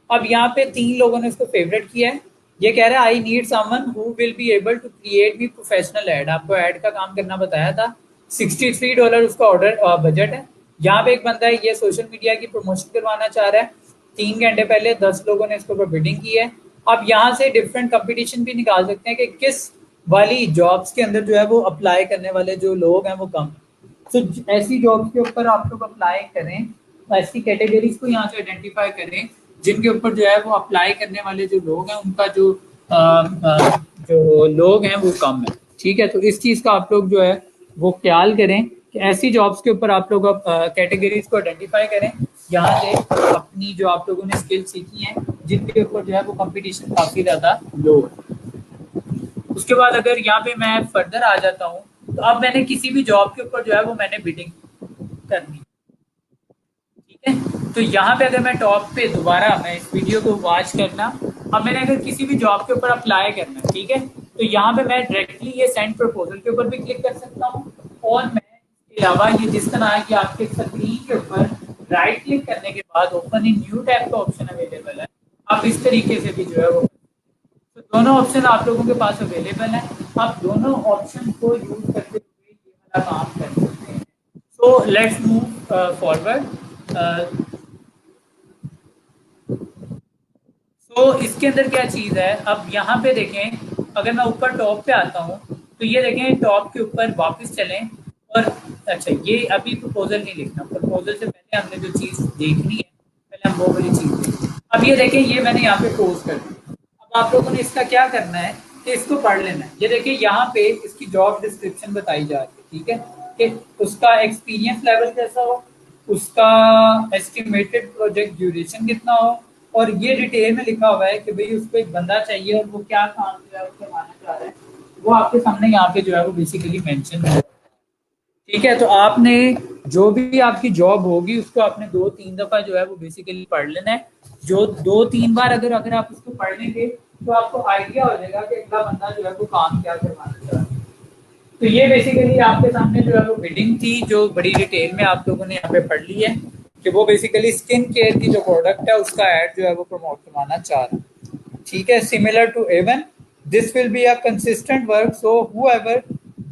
अब यहाँ पे 3 लोगों ने इसको फेवरेट किया है। ये कह रहा है I need someone who will be able to create me professional ad. आपको ऐड का काम करना बताया था। $63 उसका ऑर्डर बजट है। यहाँ पे एक बंदा है, ये सोशल मीडिया की प्रमोशन करवाना चाह रहा है। 3 घंटे पहले 10 लोगों ने इसके ऊपर बिडिंग की है। अब यहाँ से डिफरेंट कंपटीशन भी निकाल सकते हैं कि किस वाली जॉब्स के अंदर जो है वो अप्लाई करने वाले जो लोग हैं वो कम हैं। तो ऐसी जॉब्स के ऊपर आप लोग अप्लाई करें, ऐसी कैटेगरीज को यहाँ से आइडेंटिफाई करें जिनके ऊपर जो है वो अप्लाई करने वाले जो लोग हैं उनका जो लोग हैं वो कम है। ठीक है, तो इस चीज़ का आप लोग जो है वो ख्याल करें कि ऐसी जॉब्स के ऊपर आप लोग कैटेगरीज को आइडेंटिफाई करें, यहाँ से अपनी जो आप लोगों ने स्किल सीखी हैं जिनके ऊपर जो है वो कंपटीशन काफ़ी ज़्यादा लो है। उसके बाद अगर यहाँ पे मैं फर्दर आ जाता हूँ, तो अब मैंने किसी भी जॉब के ऊपर जो है वो मैंने बिडिंग करनी, ठीक है। तो यहाँ पे अगर मैं टॉप पे दोबारा मैं इस वीडियो को वॉच करना, अब मैंने अगर किसी भी जॉब के ऊपर अप्लाई करना है, ठीक है, तो यहाँ पे मैं डायरेक्टली ये सेंड प्रपोजल के ऊपर भी क्लिक कर सकता हूँ, और मैं इसके अलावा ये जिस तरह है कि आपके स्क्रीन के ऊपर राइट क्लिक करने के बाद ओपन इन न्यू टैब का ऑप्शन अवेलेबल है। आप इस तरीके से भी जो है वो, तो दोनों ऑप्शन आप लोगों के पास अवेलेबल है। आप दोनों ऑप्शन को यूज करते हुए ये वाला काम कर सकते हैं। So let's move forward. तो इसके अंदर क्या चीज़ है, अब यहाँ पे देखें, अगर मैं ऊपर टॉप पे आता हूँ तो ये देखें टॉप के ऊपर वापस चलें, और अच्छा ये अभी प्रपोजल नहीं लिखना, प्रपोजल से पहले हमने जो चीज़ देखनी है पहले हम वो वाली चीज़ देखें। अब ये देखें, ये मैंने यहाँ पे पोस्ट कर दी। अब आप लोगों ने इसका क्या करना है कि इसको पढ़ लेना है। ये देखिए यहाँ पे इसकी जॉब डिस्क्रिप्शन बताई जा रही है, ठीक है, कि उसका एक्सपीरियंस लेवल कैसा हो, उसका एस्टिमेटेड प्रोजेक्ट ड्यूरेशन कितना हो, और ये डिटेल में लिखा हुआ है कि भाई उसको एक बंदा चाहिए और वो क्या काम जो है वो करवाना चाह रहा है, वो आपके सामने यहाँ पे जो है वो बेसिकली मेंशन है। ठीक है, तो आपने जो भी आपकी जॉब होगी उसको आपने 2-3 दफा जो है वो बेसिकली पढ़ लेना है। जो 2-3 बार अगर अगर आप उसको पढ़ लेंगे तो आपको आइडिया हो जाएगा कि अगला बंदा जो है वो काम क्या करवाना चाह रहा है। तो ये बेसिकली आपके सामने जो है वो बिडिंग थी, जो बड़ी डिटेल में आप लोगों ने यहाँ पे पढ़ ली है कि वो बेसिकली स्किन केयर की जो प्रोडक्ट है उसका ऐड जो है वो प्रमोट करवाना चाह रहा है। ठीक है, similar to even this will be a consistent work, so whoever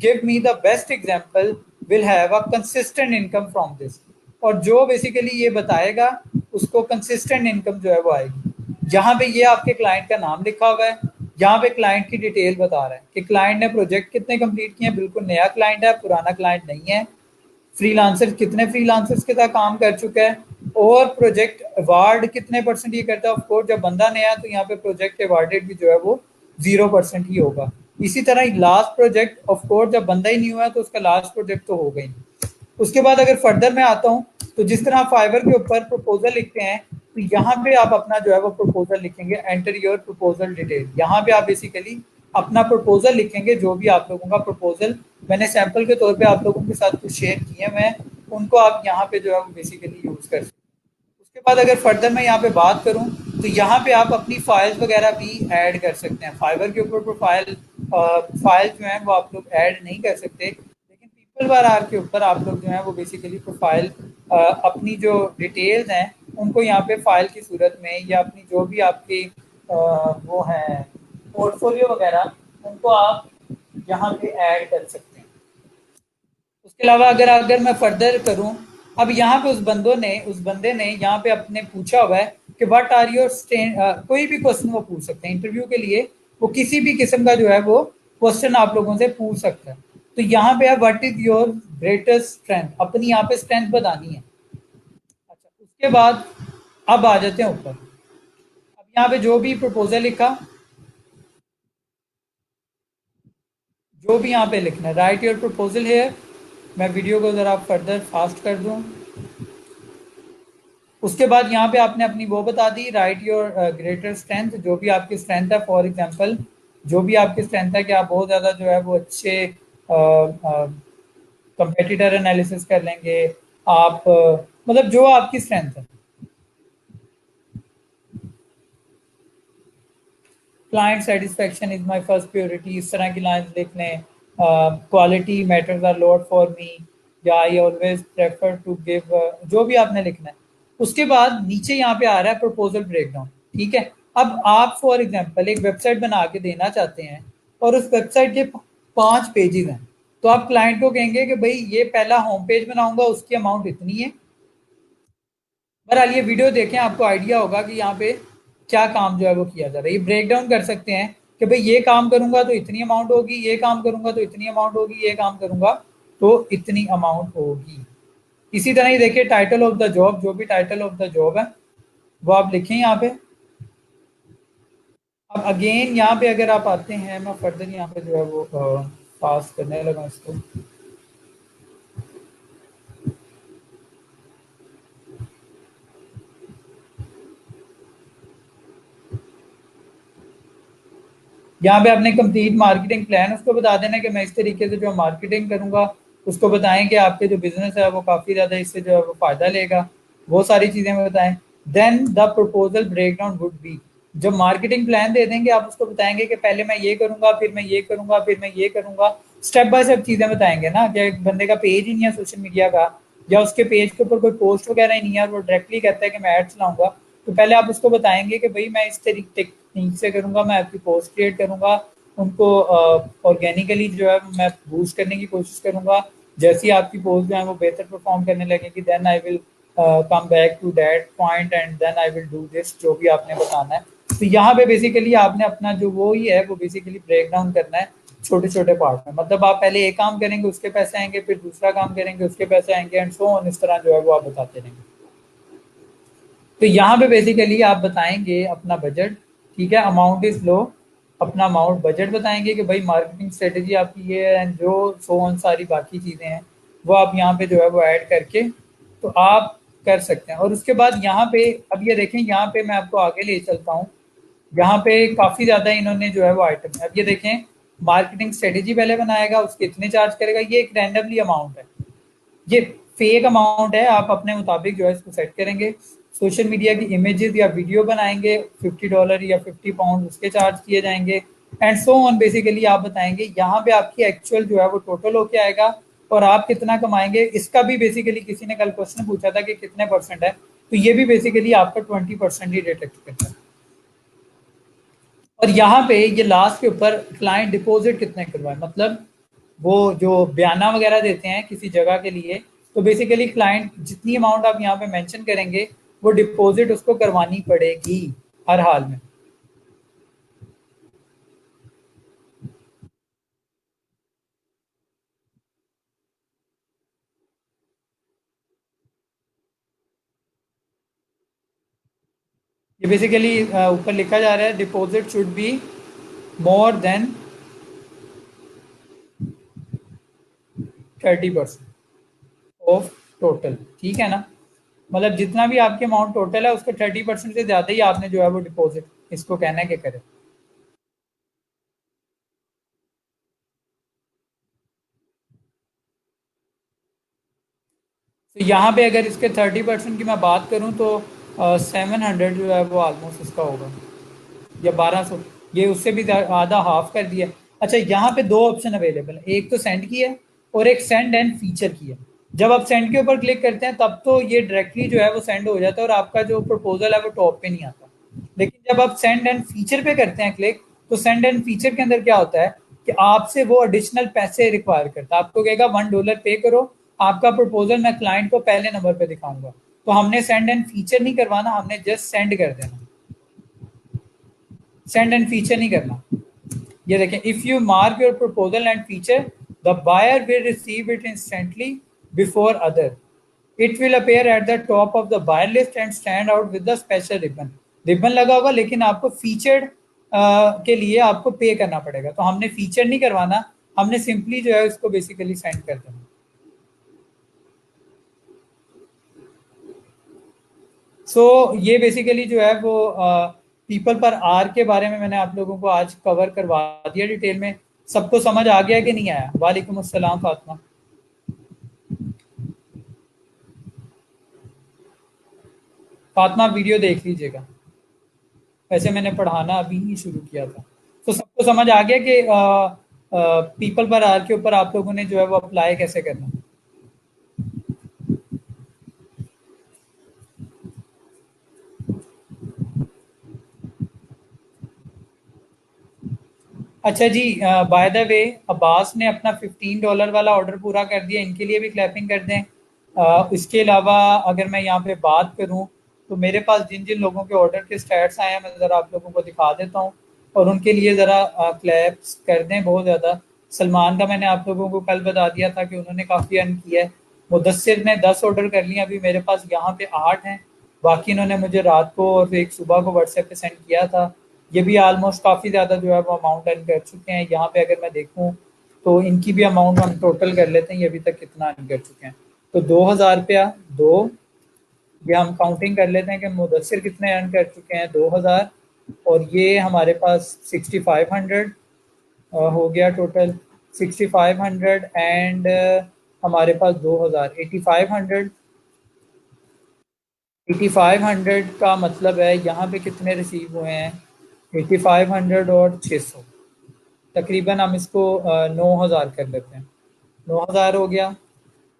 give me the best example will have a consistent income from this। और जो बेसिकली ये बताएगा उसको कंसिस्टेंट इनकम जो है वो आएगी। यहाँ पे ये आपके क्लाइंट का नाम लिखा हुआ है, यहाँ पे क्लाइंट की डिटेल बता रहा है कि क्लाइंट ने प्रोजेक्ट कितने कंप्लीट किए हैं, बिल्कुल नया क्लाइंट है, पुराना क्लाइंट नहीं है, फ्रीलांसर कितने फ्रीलांसर्स के साथ काम कर चुका है, और प्रोजेक्ट अवार्ड कितने परसेंट ये करता है। ऑफ कोर्स जब बंदा नया है तो यहाँ पे प्रोजेक्ट अवार्डेड भी जो है वो 0% ही होगा। इसी तरह लास्ट प्रोजेक्ट ऑफ कोर्स जब बंदा ही नहीं हुआ है तो उसका लास्ट प्रोजेक्ट तो होगा ही नहीं। उसके बाद अगर फर्दर मैं आता हूँ तो जिस तरह आप फाइवर के ऊपर प्रपोजल लिखते हैं तो यहाँ पे आप अपना जो है वो प्रपोजल लिखेंगे, एंटर योर प्रपोजल डिटेल। यहाँ पे आप बेसिकली अपना प्रपोजल लिखेंगे, जो भी आप लोगों का प्रपोजल मैंने सैंपल के तौर पे आप लोगों के साथ कुछ शेयर किए, मैं उनको आप यहाँ पे जो है वो बेसिकली यूज़ कर सकते हैं। उसके बाद अगर फर्दर मैं यहाँ पे बात करूँ तो यहाँ पे आप अपनी फाइल्स वगैरह भी ऐड कर सकते हैं। फाइवर के ऊपर प्रोफाइल फाइल जो है वो आप लोग ऐड नहीं कर सकते, लेकिन पीपल बार आर के ऊपर आप लोग जो है वो बेसिकली प्रोफाइल अपनी जो डिटेल्स हैं उनको यहाँ पे फाइल की सूरत में या अपनी जो भी आपकी वो है पोर्टफोलियो वगैरह उनको आप यहाँ पे ऐड कर सकते हैं। उसके अलावा अगर अगर मैं फर्दर करूं, अब यहाँ पे उस बंदे ने यहाँ पे अपने पूछा हुआ है कि व्हाट आर योर कोई भी क्वेश्चन वो पूछ सकते हैं इंटरव्यू के लिए। वो किसी भी किस्म का जो है वो क्वेश्चन आप लोगों से पूछ सकता है। तो यहाँ पे है what is your greatest strength, अपनी यहाँ पे स्ट्रेंथ बतानी है। अच्छा, उसके बाद अब आ जाते हैं ऊपर। अब यहाँ पे जो भी प्रपोजल लिखा, जो भी यहाँ पे लिखना है, राइट योर प्रपोजल है। मैं वीडियो को ज़रा फर्दर फास्ट कर दूँ। उसके बाद यहाँ पे आपने अपनी वो बता दी, राइट योर ग्रेटर स्ट्रेंथ, जो भी आपकी स्ट्रेंथ है। फॉर एग्जांपल जो भी आपकी स्ट्रेंथ है कि आप बहुत ज़्यादा जो है वो अच्छे कंपेटिटर एनालिसिस कर लेंगे आप, मतलब जो आपकी स्ट्रेंथ है। Client satisfaction is my first priority, इस तरह की लाइंस लिख लें। Quality matters a lot for me, या I always prefer to give, जो भी आपने लिखना है। उसके बाद नीचे यहाँ पे आ रहा है प्रपोजल ब्रेकडाउन, ठीक है। अब आप फॉर एग्जांपल एक वेबसाइट बना के देना चाहते हैं और उस वेबसाइट के 5 पेजेस हैं, तो आप क्लाइंट को कहेंगे कि भाई ये पहला होम पेज बनाऊंगा, उसकी अमाउंट इतनी है। बहरहाल ये वीडियो देखें, आपको आइडिया होगा कि यहाँ पे क्या काम जो है वो किया जा रहा है। ये ब्रेक डाउन कर सकते हैं कि भाई ये काम करूंगा तो इतनी अमाउंट होगी, ये काम करूंगा तो इतनी अमाउंट होगी, ये काम करूंगा तो इतनी अमाउंट होगी। इसी तरह ही देखिए टाइटल ऑफ द जॉब, जो भी टाइटल ऑफ द जॉब है वो आप लिखें यहाँ पे। अब अगेन यहाँ पे अगर आप आते हैं, मैं फर्दर यहाँ पे जो है वो पास करने लगा इसको। यहाँ पे आपने कंप्लीट मार्केटिंग प्लान उसको बता देना कि मैं इस तरीके से जो मार्केटिंग करूंगा, उसको बताएं कि आपके जो बिजनेस है वो काफ़ी ज़्यादा इससे जो है वो फ़ायदा लेगा, वो सारी चीज़ें में बताएं। Then the proposal breakdown would be, जब मार्केटिंग प्लान दे देंगे आप उसको बताएंगे कि पहले मैं ये करूंगा, फिर मैं ये करूंगा, फिर मैं ये करूंगा। स्टेप बाय स्टेप चीज़ें बताएंगे ना, कि एक बंदे का पेज ही नहीं है सोशल मीडिया का, या उसके पेज के ऊपर कोई पोस्ट वगैरह ही नहीं है और वो डायरेक्टली कहता है कि मैं एड चलाऊंगा, तो पहले आप उसको बताएंगे कि भाई मैं इस तरीके टेक्निक से करूंगा, मैं आपकी पोस्ट क्रिएट करूंगा, उनको ऑर्गेनिकली जो है मैं बूस्ट करने की कोशिश करूंगा। जैसे ही आपकी पोस्ट जो है वो बेहतर परफॉर्म करने लगेगी, then I will come back to that point and then I will do this, जो भी आपने बताना है। तो यहाँ पे बेसिकली आपने अपना जो वो ही है वो बेसिकली ब्रेक डाउन करना है छोटे छोटे पार्ट में। मतलब आप पहले एक काम करेंगे उसके पैसे आएंगे, फिर दूसरा काम करेंगे उसके पैसे आएंगे, एंड सो ऑन, इस तरह जो है वो आप बताते रहेंगे। तो यहाँ पे बेसिकली आप बताएंगे अपना बजट, ठीक है, अमाउंट इज लो, अपना अमाउंट बजट बताएंगे कि भाई मार्केटिंग स्ट्रेटेजी आपकी ये है, एंड जो सो ऑन सारी बाकी चीज़ें हैं वो आप यहाँ पे जो है वो ऐड करके तो आप कर सकते हैं। और उसके बाद यहाँ पे अब ये देखें, यहाँ पे मैं आपको आगे ले चलता हूँ। यहाँ पे काफ़ी ज़्यादा इन्होंने जो है वो आइटम है। अब ये देखें, मार्केटिंग स्ट्रेटेजी पहले बनाएगा, उसके इतने चार्ज करेगा, ये एक रैंडमली अमाउंट है, ये फेक अमाउंट है, आप अपने मुताबिक जो है इसको सेट करेंगे। सोशल मीडिया की इमेजेस या वीडियो बनाएंगे, $50 या £50 उसके चार्ज किए जाएंगे, एंड सो ऑन। बेसिकली आप बताएंगे यहाँ पे आपकी एक्चुअल जो है वो टोटल होके आएगा और आप कितना कमाएंगे। इसका भी बेसिकली किसी ने कल क्वेश्चन पूछा था कि कितने परसेंट है, तो ये भी बेसिकली आपका 20% ही डिटेक्ट करता है। और यहाँ पे ये लास्ट के ऊपर क्लाइंट डिपॉजिट कितने करवाए, मतलब वो जो बयाना वगैरह देते हैं किसी जगह के लिए, तो बेसिकली क्लाइंट जितनी अमाउंट आप यहाँ पे मेंशन करेंगे वो डिपॉजिट उसको करवानी पड़ेगी हर हाल में। ये बेसिकली ऊपर लिखा जा रहा है deposit should be more than 30% of total, ठीक है ना। मतलब जितना भी आपके अमाउंट टोटल है उसके 30% से ज़्यादा ही आपने जो है वो डिपॉजिट इसको कहना है कि करें। तो यहाँ पे अगर इसके 30% की मैं बात करूँ तो 700 जो है वो ऑलमोस्ट इसका होगा, या 1200। ये उससे भी आधा हाफ कर दिया। अच्छा, यहाँ पे दो ऑप्शन अवेलेबल है, एक तो सेंड की है और एक सेंड एंड फीचर की है। जब आप सेंड के ऊपर क्लिक करते हैं तब तो ये डायरेक्टली जो है वो सेंड हो जाता है और आपका जो प्रपोजल है वो टॉप पे नहीं आता। लेकिन जब आप सेंड एंड फीचर पे करते हैं क्लिक, तो सेंड एंड फीचर के अंदर क्या होता है कि आपसे वो एडिशनल पैसे रिक्वायर करता है। आपको कहेगा $1 पे करो, आपका प्रपोजल मैं क्लाइंट को पहले नंबर पे दिखाऊंगा। तो हमने सेंड एंड फीचर नहीं करवाना, हमने जस्ट सेंड कर देना, सेंड एंड फीचर नहीं करना। ये देखें, if you mark your proposal and feature, the buyer will receive it instantly before other. It will appear at the top of the buyer list and stand out with the special ribbon. Ribbon लगा होगा, लेकिन आपको featured के लिए आपको पे करना पड़ेगा। तो हमने फीचर नहीं करवाना, हमने सिंपली जो है उसको बेसिकली सेंड कर देना। ये बेसिकली जो है वो पीपल पर आर के बारे में मैंने आप लोगों को आज कवर करवा दिया डिटेल में। सबको समझ आ गया कि नहीं आया? वालेकुम अस्सलाम फातिमा। फातिमा वीडियो देख लीजिएगा, वैसे मैंने पढ़ाना अभी ही शुरू किया था। तो सबको समझ आ गया कि पीपल पर आर के ऊपर आप लोगों ने जो है वो अप्लाई कैसे करना। अच्छा जी, बाय द वे, अब्बास ने अपना $15 वाला ऑर्डर पूरा कर दिया, इनके लिए भी क्लैपिंग कर दें। इसके अलावा अगर मैं यहाँ पे बात करूँ तो मेरे पास जिन जिन लोगों के ऑर्डर के स्टैट्स आए हैं मैं ज़रा आप लोगों को दिखा देता हूँ, और उनके लिए ज़रा क्लैप्स कर दें बहुत ज़्यादा। सलमान का मैंने आप लोगों को कल बता दिया था कि उन्होंने काफ़ी अर्न किया है। मुदस्सिर ने 10 ऑर्डर कर लिए, अभी मेरे पास यहाँ पे 8 हैं। बाकी इन्होंने मुझे रात को और एक सुबह को व्हाट्सएप पे सेंड किया था। ये भी ऑलमोस्ट काफ़ी ज़्यादा जो है वो अमाउंट अर्न कर चुके हैं। यहाँ पे अगर मैं देखूँ तो इनकी भी अमाउंट हम टोटल कर लेते हैं, ये अभी तक कितना अर्न कर चुके हैं। तो 2,000 रुपया, दो, ये हम काउंटिंग कर लेते हैं कि मुदस्सिर कितने अर्न कर चुके हैं, 2,000। और ये हमारे पास 6,500 हो गया टोटल, 6,500 एंड हमारे पास 2,000, 8,500। 8,500 का मतलब है यहाँ पे कितने रिसीव हुए हैं, 8,500 और 600, तकरीबन हम इसको 9,000 कर लेते हैं। 9,000 हो गया।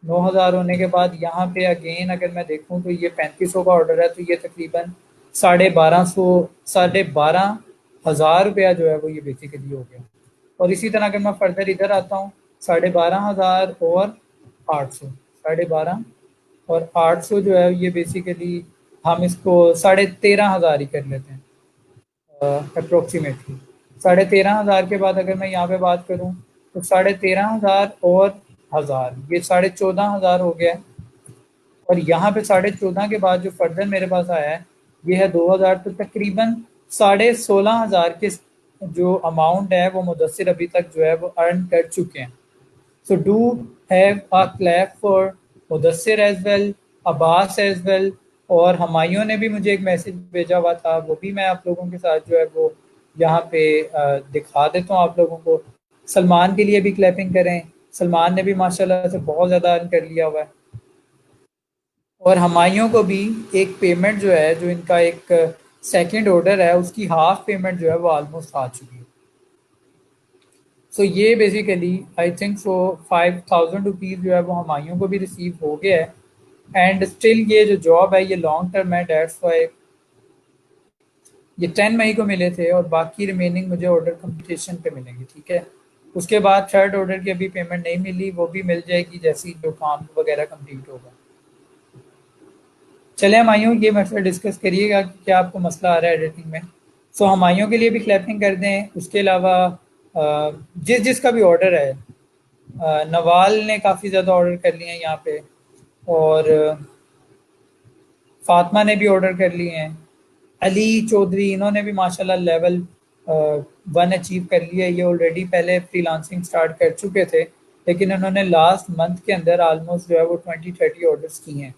9,000 होने के बाद यहाँ पे अगेन अगर मैं देखूँ तो ये 3,500 का ऑर्डर है, तो ये तकरीबन 1,250, 12,500 रुपया जो है वो ये बेसिकली हो गया। और इसी तरह अगर मैं फर्दर इधर आता हूँ, 12,500 और 800, 12,500 और 800 जो है ये बेसिकली हम इसको 13,500 ही कर लेते हैं अप्रोक्सीमेटली। 13,500 के बाद अगर मैं यहाँ पे बात करूँ तो 13,500 और 1,000, ये 14,500 हो गया। और यहाँ पे 14,500 के बाद जो फर्दर मेरे पास आया है ये है 2,000, तो तकरीबन 16,500 के जो अमाउंट है वो मुदस्सिर अभी तक जो है वो अर्न कर चुके हैं। So do have a clap for Mudassir as well, Abbas as well. और हमायूं ने भी मुझे एक मैसेज भेजा हुआ था, वो भी मैं आप लोगों के साथ जो है वो यहाँ पे दिखा देता हूँ आप लोगों को। सलमान के लिए भी क्लैपिंग करें, सलमान ने भी माशाल्लाह से बहुत ज़्यादा अर्न कर लिया हुआ है। और हमायूं को भी एक पेमेंट जो है, जो इनका एक सेकंड ऑर्डर है उसकी हाफ पेमेंट जो है वो ऑलमोस्ट आ चुकी है। ये बेसिकली आई थिंक 5,000 रुपीज़ जो है वो हमायूं को भी रिसीव हो गया है। एंड स्टिल ये जो जॉब है ये लॉन्ग टर्म है, डेट्स वाई ये 10 मई को मिले थे और बाकी रिमेनिंग मुझे ऑर्डर कंप्लीशन पे मिलेंगे, ठीक है। उसके बाद थर्ड ऑर्डर की अभी पेमेंट नहीं मिली, वो भी मिल जाएगी जैसे ही जो काम वगैरह कंप्लीट होगा। चले हमायूं, ये मसला डिस्कस करिएगा कि क्या आपको मसला आ रहा है एडिटिंग में। हमायूं के लिए भी क्लैपिंग कर दें। उसके अलावा जिस जिसका भी ऑर्डर है, नवाल ने काफ़ी ज़्यादा ऑर्डर कर लिए हैं यहाँ पे, और फातिमा ने भी ऑर्डर कर लिए हैं। अली चौधरी, इन्होंने भी माशाल्लाह लेवल 1 अचीव कर लिया है। ये ऑलरेडी पहले फ्रीलांसिंग स्टार्ट कर चुके थे, लेकिन इन्होंने लास्ट मंथ के अंदर ऑलमोस्ट जो है वो 20-30 ऑर्डर्स किए हैं।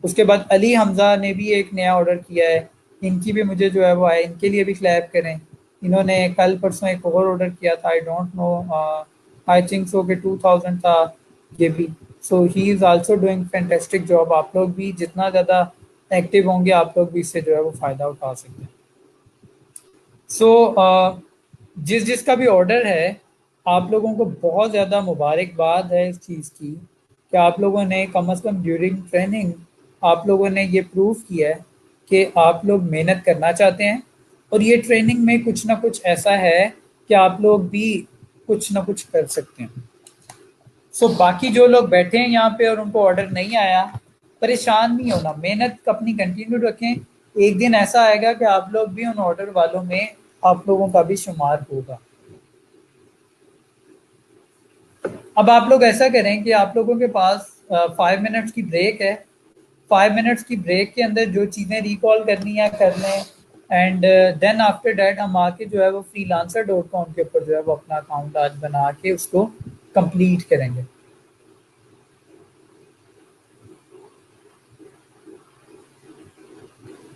उसके बाद अली हमज़ा ने भी एक नया ऑर्डर किया है, इनकी भी मुझे जो है वो आया, इनके लिए भी क्लैप करें। इन्होंने कल परसों एक और ऑर्डर किया था, I don't know, I think so कि 2,000 था ये भी। So he is also doing fantastic job. आप लोग भी जितना ज़्यादा एक्टिव होंगे, आप लोग भी इससे जो है वो फ़ायदा उठा सकते हैं। सो जिस जिसका भी ऑर्डर है, आप लोगों को बहुत ज़्यादा मुबारकबाद है इस चीज़ की कि आप लोगों ने कम अज़ कम ड्यूरिंग ट्रेनिंग आप लोगों ने ये प्रूव किया है कि आप लोग मेहनत करना चाहते हैं, और ये ट्रेनिंग में कुछ ना कुछ ऐसा है कि आप लोग भी कुछ ना कुछ कर सकते हैं। सो बाकी जो लोग बैठे हैं यहाँ पे और उनको ऑर्डर नहीं आया, परेशान नहीं होना, मेहनत अपनी कंटिन्यू रखें। एक दिन ऐसा आएगा कि आप लोग भी उन ऑर्डर वालों में आप लोगों का भी शुमार होगा। अब आप लोग ऐसा करें कि आप लोगों के पास 5 मिनट्स की ब्रेक है। 5 मिनट्स की ब्रेक के अंदर जो चीज़ें रिकॉल करनी है कर लें, एंड देन आफ्टर डैट हम आके जो है वो freelancer.com के ऊपर जो है वो अपना अकाउंट आज बना के उसको कंप्लीट करेंगे।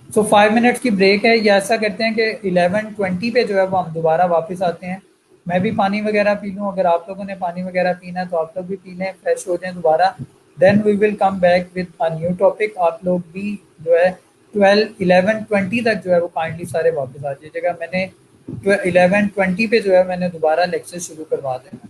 सो 5 मिनट्स की ब्रेक है, या ऐसा करते हैं कि 11:20 पे जो है वो हम दोबारा वापस आते हैं। मैं भी पानी वगैरह पी लूँ, अगर आप लोगों ने पानी वगैरह पीना है तो आप लोग भी पी लें, फ्रेश हो जाएं दोबारा। Then we will come back with a new topic. आप लोग भी जो है 11:20 तक जो है वो काइंडली सारे वापस आ जाइएगा। मैंने 11:20 पे जो है मैंने दोबारा लेक्चर शुरू करवा देना।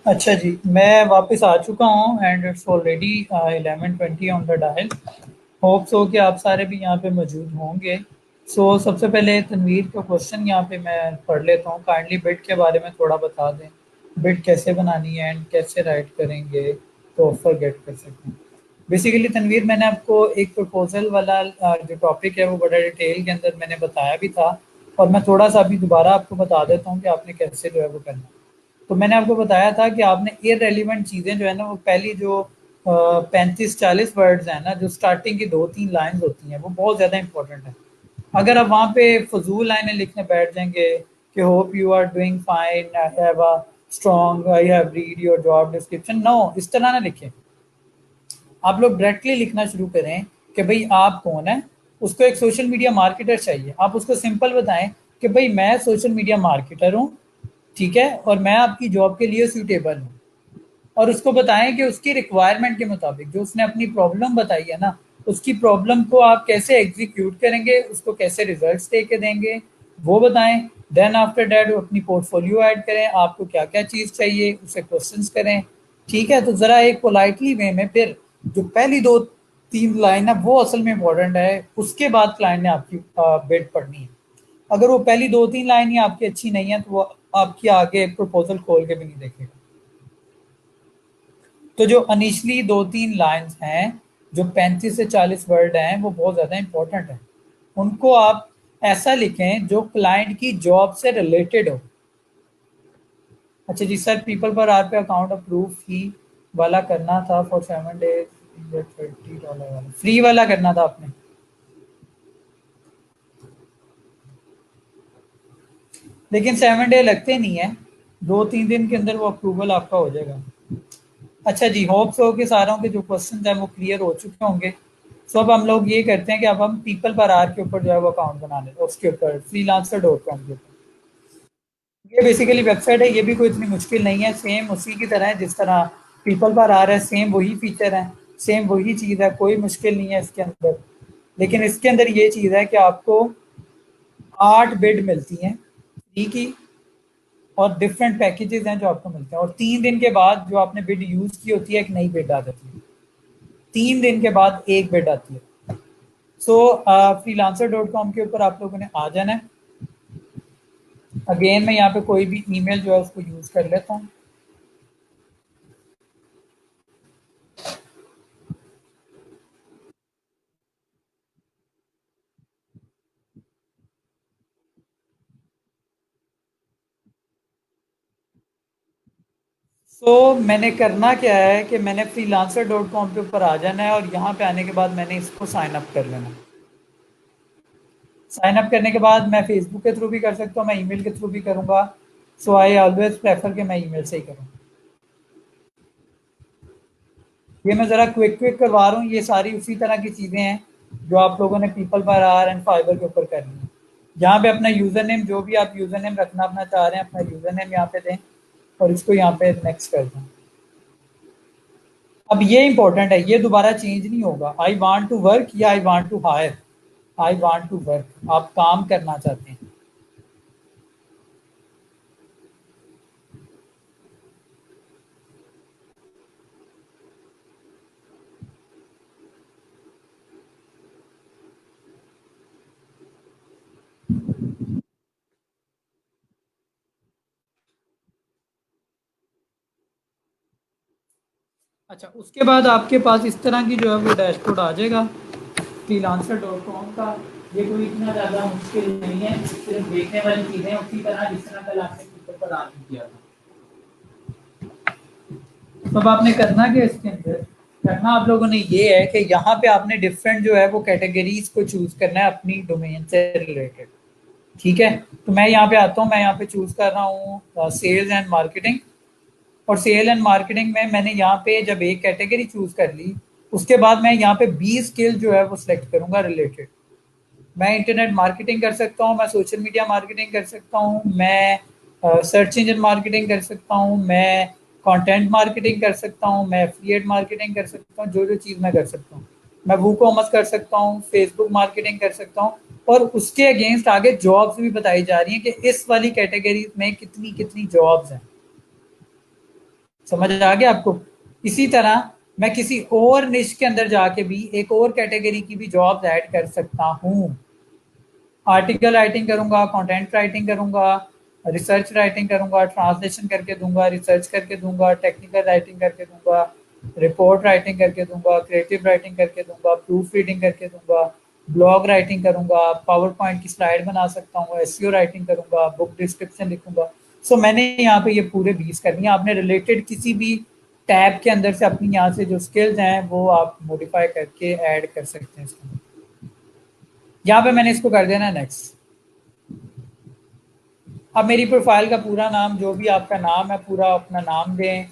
अच्छा जी, मैं वापस आ चुका हूँ and it's already 11:20 on the dial. Hope so कि आप सारे भी यहाँ पे मौजूद होंगे। सो सबसे पहले तनवीर का क्वेश्चन यहाँ पे मैं पढ़ लेता हूँ। काइंडली बिट के बारे में थोड़ा बता दें, बिट कैसे बनानी है एंड कैसे राइट करेंगे तो ऑफर गेट कर सकते हैं। बेसिकली तनवीर, मैंने आपको एक प्रपोजल वाला जो टॉपिक है वो बड़ा डिटेल के अंदर मैंने बताया भी था, और मैं थोड़ा सा अभी दोबारा आपको बता देता हूँ कि आपने कैसे जो है वो करना है। तो मैंने आपको बताया था कि आपने इररेलेवेंट चीज़ें जो है ना, वो पहली जो 35-40 वर्ड्स हैं ना, जो स्टार्टिंग की 2-3 लाइंस होती हैं, वो बहुत ज़्यादा इंपॉर्टेंट है। अगर आप वहाँ पे फजूल लाइनें लिखने बैठ जाएंगे कि hope you are doing fine, I have a strong, I have read your job description, no, इस तरह ना लिखें। आप लोग डायरेक्टली लिखना शुरू करें कि भाई आप कौन है। उसको एक सोशल मीडिया मार्केटर चाहिए, आप उसको सिंपल बताएं कि भाई मैं सोशल मीडिया मार्केटर हूँ, ठीक है, और मैं आपकी जॉब के लिए सूटेबल हूँ। और उसको बताएं कि उसकी रिक्वायरमेंट के मुताबिक जो उसने अपनी प्रॉब्लम बताई है ना, उसकी प्रॉब्लम को आप कैसे एग्जीक्यूट करेंगे, उसको कैसे रिजल्ट्स दे के देंगे, वो बताएं। देन आफ्टर डैट वो अपनी पोर्टफोलियो ऐड करें, आपको क्या क्या चीज़ चाहिए, उसे क्वेश्चंस करें। ठीक है, तो ज़रा एक पोलाइटली वे में फिर जो पहली 2-3 लाइन है वो असल में इम्पोर्टेंट है, उसके बाद क्लाइंट ने आपकी बिड पढ़नी है। अगर वो पहली 2-3 लाइन ही आपकी अच्छी नहीं है तो वो आपकी आगे प्रपोजल खोल के भी नहीं देखेगा। तो जो इनिशियली 2-3 लाइंस हैं, जो 35 से 40 वर्ड हैं, वो बहुत ज़्यादा इंपॉर्टेंट है। उनको आप ऐसा लिखें जो क्लाइंट की जॉब से रिलेटेड हो। अच्छा जी सर, पीपल पर आर पे अकाउंट अप्रूव फी वाला करना था फॉर 7 डेज, $20 वाला फ्री वाला करना था आपने। लेकिन 7 डे लगते नहीं है, 2-3 दिन के अंदर वो अप्रूवल आपका हो जाएगा। अच्छा जी, होप सो कि सारों के जो क्वेश्चन हैं वो क्लियर हो चुके होंगे। सो अब हम लोग ये करते हैं कि अब हम पीपल पर आर के ऊपर जो है वो अकाउंट बना लेते हैं, उसके ऊपर freelancer.com के ऊपर। ये बेसिकली वेबसाइट है, ये भी कोई इतनी मुश्किल नहीं है, सेम उसी की तरह है जिस तरह पीपल पर आ रहा है, सेम वही फीचर है, सेम वही चीज़ है, कोई मुश्किल नहीं है इसके अंदर। लेकिन इसके अंदर ये चीज़ है कि आपको 8 बिड मिलती हैं फ्री की, और डिफरेंट पैकेजेस हैं जो आपको मिलते हैं, और 3 दिन के बाद जो आपने बिड यूज़ की होती है एक नई बिड आ जाती है। 3 दिन के बाद एक बिड आती है। सो freelancer.com के ऊपर आप लोगों ने आ जाना है। अगेन मैं यहाँ पे कोई भी ईमेल जो है उसको यूज़ कर लेता हूँ। मैंने करना क्या है कि मैंने freelancer.com के ऊपर आ जाना है, और यहाँ पे आने के बाद मैंने इसको साइन अप कर लेना है। साइन अप करने के बाद मैं फेसबुक के थ्रू भी कर सकता हूँ, मैं ईमेल के थ्रू भी करूँगा। सो आई ऑलवेज प्रेफर कि मैं ईमेल से ही करूँ। ये मैं ज़रा क्विक क्विक करवा रहा हूँ, ये सारी उसी तरह की चीज़ें हैं जो आप लोगों ने पीपल पर आर एंड फाइबर के ऊपर करनी है। यहाँ पे अपना यूज़र नेम, जो भी आप यूज़र नेम रखना अपना चाह रहे हैं, अपना यूज़र नेम यहाँ पे दें, और इसको यहाँ पे नेक्स्ट कर दें। अब ये इंपॉर्टेंट है, ये दोबारा चेंज नहीं होगा। आई वांट टू वर्क या I want to hire. I want to work, आप काम करना चाहते हैं। अच्छा, उसके बाद आपके पास इस तरह की जो है वो डैशबोर्ड आ जाएगा freelancer.com का। ये कोई इतना ज़्यादा मुश्किल नहीं है, सिर्फ देखने वाली चीज़ें उसी तरह जिस तरह कल आपने पेपर पर आगे किया था। तो अब आपने करना क्या इसके अंदर, करना आप लोगों ने ये है कि यहाँ पे आपने डिफरेंट जो है वो कैटेगरीज को चूज करना है अपनी डोमेन से रिलेटेड। ठीक है, तो मैं यहाँ पे आता हूँ, मैं यहाँ पे चूज कर रहा हूँ सेल्स एंड मार्केटिंग। और सेल एंड मार्केटिंग में मैंने यहाँ पे जब एक कैटेगरी चूज कर ली, उसके बाद मैं यहाँ पे 20 स्किल जो है वो सिलेक्ट करूंगा रिलेटेड। मैं इंटरनेट मार्केटिंग कर सकता हूँ, मैं सोशल मीडिया मार्केटिंग कर सकता हूँ, मैं सर्च इंजन मार्केटिंग कर सकता हूँ, मैं कंटेंट मार्केटिंग कर सकता हूँ, मैं एफिलिएट मार्केटिंग कर सकता हूँ, जो जो चीज़ मैं कर सकता हूँ। मैं वो कॉमर्स कर सकता हूँ, फेसबुक मार्केटिंग कर सकता हूँ। और उसके अगेंस्ट आगे जॉब्स भी बताई जा रही हैं कि इस वाली कैटेगरी में कितनी कितनी जॉब्स हैं। समझ आ गया आपको? इसी तरह मैं किसी और निश के अंदर जाके भी एक और कैटेगरी की भी जॉब ऐड कर सकता हूँ। आर्टिकल राइटिंग करूंगा, कंटेंट राइटिंग करूंगा, रिसर्च राइटिंग करूंगा, ट्रांसलेशन करके दूंगा, रिसर्च करके दूंगा, टेक्निकल राइटिंग करके दूंगा, रिपोर्ट राइटिंग करके दूंगा, क्रिएटिव राइटिंग करके दूंगा, प्रूफ रीडिंग करके दूंगा, ब्लॉग राइटिंग करूंगा, पावर पॉइंट की स्लाइड बना सकता हूँ, एसईओ राइटिंग करूंगा, बुक डिस्क्रिप्शन लिखूंगा। सो मैंने यहाँ पे ये पूरे 20 करनी है। आपने रिलेटेड किसी भी टैब के अंदर से अपनी यहाँ से जो स्किल्स हैं वो आप मॉडिफाई करके ऐड कर सकते हैं इसके अंदर। यहाँ पे मैंने इसको कर देना नेक्स्ट। अब मेरी प्रोफाइल का पूरा नाम, जो भी आपका नाम है पूरा अपना नाम दें,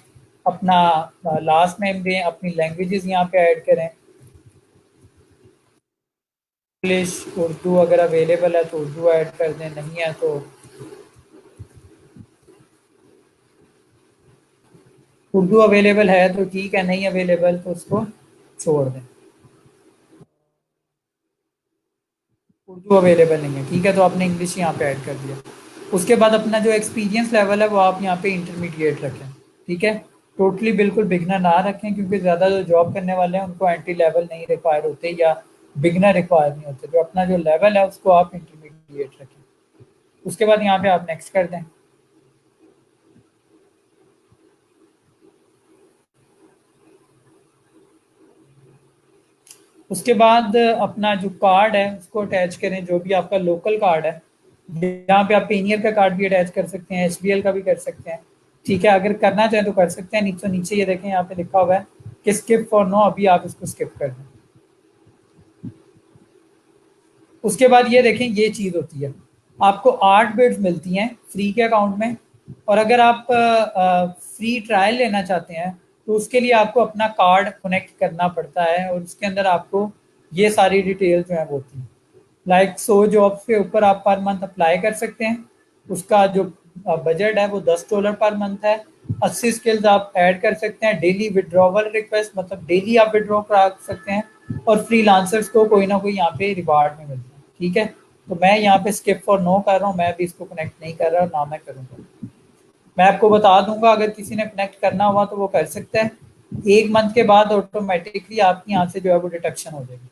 अपना लास्ट नेम दें, अपनी लैंग्वेजेस यहाँ पे ऐड करें। इंग्लिश, उर्दू अगर अवेलेबल है तो उर्दू ऐड कर दें, नहीं है तो उर्दू अवेलेबल है तो ठीक है, नहीं अवेलेबल तो उसको छोड़ दें। उर्दू अवेलेबल नहीं है, ठीक है, तो आपने इंग्लिश यहाँ पे ऐड कर दिया। उसके बाद अपना जो एक्सपीरियंस लेवल है वो आप यहाँ पे इंटरमीडिएट रखें, ठीक है। टोटली बिल्कुल बिगनर ना रखें, क्योंकि ज़्यादा जो जॉब करने वाले हैं उनको एंट्री लेवल नहीं रिक्वायर होते या बिगनर रिक्वायर नहीं होते। तो अपना जो लेवल है उसको आप इंटरमीडिएट रखें। उसके बाद यहाँ पे आप नेक्स्ट कर दें। उसके बाद अपना जो कार्ड है उसको अटैच करें, जो भी आपका लोकल कार्ड है। यहाँ पे आप पेनियर का कार्ड भी अटैच कर सकते हैं, एसबीएल का भी कर सकते हैं, ठीक है। अगर करना चाहें तो कर सकते हैं। नीचे नीचे ये देखें, यहाँ पे लिखा हुआ है कि स्किप फॉर नो, अभी आप इसको स्किप कर दें। उसके बाद ये देखें, ये चीज़ होती है, आपको 8 बिट्स मिलती हैं फ्री के अकाउंट में। और अगर आप फ्री ट्रायल लेना चाहते हैं तो उसके लिए आपको अपना कार्ड कनेक्ट करना पड़ता है, और उसके अंदर आपको ये सारी डिटेल जो है वो होती हैं। लाइक 100 जॉब्स के ऊपर आप पर मंथ अप्लाई कर सकते हैं। उसका जो बजट है वो $10 पर मंथ है। 80 स्किल्स आप ऐड कर सकते हैं। डेली विड्रॉवल रिक्वेस्ट, मतलब डेली आप विड्रॉ करा सकते हैं। और फ्रीलांसर्स को कोई ना कोई यहाँ पे रिवार्ड में मिलता है, ठीक है। तो मैं यहाँ पे स्किप फॉर नो कर रहा हूँ, मैं भी इसको कनेक्ट नहीं कर रहा, ना मैं करूँगा। मैं आपको बता दूंगा, अगर किसी ने कनेक्ट करना हुआ तो वो कर सकता है। 1 मंथ के बाद ऑटोमेटिकली आपकी यहाँ से जो है वो डिडक्शन हो जाएगी।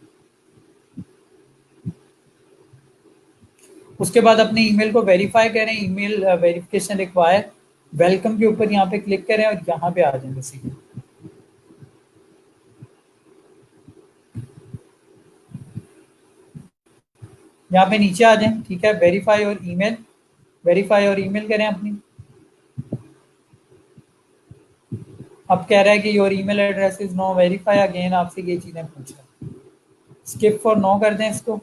उसके बाद अपने ईमेल को वेरीफाई करें, ईमेल वेरिफिकेशन रिक्वायर, वेलकम के ऊपर यहाँ पे क्लिक करें और यहाँ पे आ जाएंगे बेसिकली। यहाँ पे नीचे आ जाएं, ठीक है। वेरीफाई और ईमेल, वेरीफाई और ईमेल करें अपनी। अब कह रहा है कि your email address is no verify again, आपसे ये चीजें पूछ रहा है। स्किप फॉर नो कर दें इसको।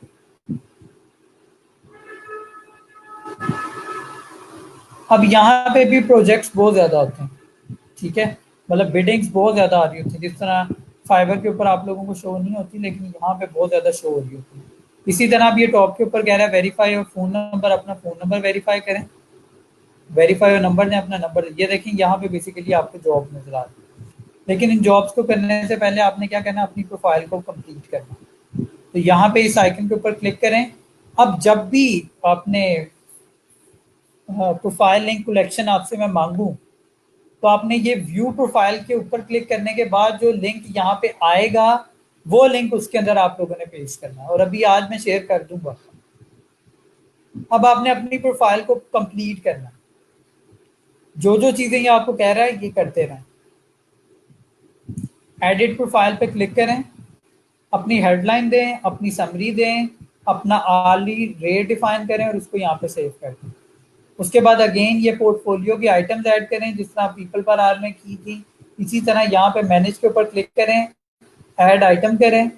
अब यहाँ पे भी प्रोजेक्ट्स बहुत ज्यादा होते हैं, ठीक है। मतलब बिडिंग्स बहुत ज़्यादा आ रही होती है, जिस तरह फाइबर के ऊपर आप लोगों को शो नहीं होती, लेकिन यहाँ पे बहुत ज़्यादा शो हो रही होती है। इसी तरह अब ये टॉप के ऊपर कह रहा है वेरीफाई और फ़ोन नंबर, अपना फ़ोन नंबर वेरीफाई करें। वेरीफाई और नंबर दें, अपना नंबर। ये देखें यहाँ पे बेसिकली आपको जॉब नजर आ रही है। लेकिन इन जॉब्स को करने से पहले आपने क्या करना है, अपनी प्रोफाइल को कंप्लीट करना। तो यहाँ पे इस आइकन के ऊपर क्लिक करें। अब जब भी आपने प्रोफाइल लिंक कलेक्शन आपसे मैं मांगू, तो आपने ये व्यू प्रोफाइल के ऊपर क्लिक करने के बाद जो लिंक यहाँ पे आएगा, वो लिंक उसके अंदर आप लोगों ने पेस्ट करना है। और अभी आज मैं शेयर कर दूंगा। अब आपने अपनी प्रोफाइल को कंप्लीट करना है। जो जो चीजें ये आपको कह रहा है ये करते रहें। एडिट प्रोफाइल पे क्लिक करें, अपनी हेडलाइन दें, अपनी समरी दें, अपना आर्ली रेट डिफाइन करें और उसको यहाँ पे सेव कर दें। उसके बाद अगेन ये पोर्टफोलियो की आइटम्स ऐड करें, जिस तरह पीपल पर आर में की थी। इसी तरह यहाँ पे मैनेज के ऊपर क्लिक करें, ऐड आइटम करें,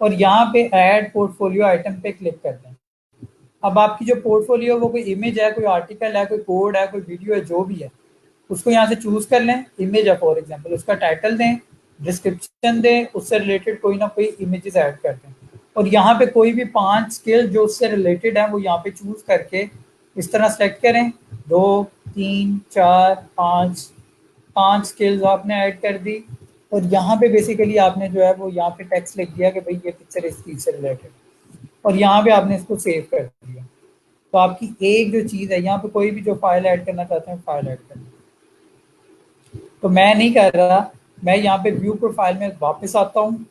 और यहाँ पे ऐड पोर्टफोलियो आइटम पे क्लिक कर दें। अब आपकी जो पोर्टफोलियो वो कोई इमेज है, कोई आर्टिकल है, कोई कोड है, कोई वीडियो है, जो भी है, उसको यहाँ से चूज कर लें। इमेज है फॉर एग्जांपल, उसका टाइटल दें, डिस्क्रिप्शन दें, उससे रिलेटेड कोई ना कोई इमेजेस ऐड कर दें। और यहाँ पे कोई भी 5 स्किल जो उससे रिलेटेड है वो यहाँ पे चूज करके इस तरह सेलेक्ट करें। 2, 3, 4, 5, 5 स्किल्स आपने ऐड कर दी। और यहाँ पे बेसिकली आपने जो है वो यहाँ पे टेक्स्ट लिख दिया कि भाई ये पिक्चर इस चीज से रिलेटेड। और यहाँ पे आपने इसको सेव कर दिया। तो आपकी एक जो चीज़ है, यहाँ पे कोई भी जो फाइल ऐड करना चाहते हैं फाइल ऐड करना। तो मैं नहीं कर रहा, मैं यहाँ पे व्यू प्रोफाइल में वापस आता हूँ।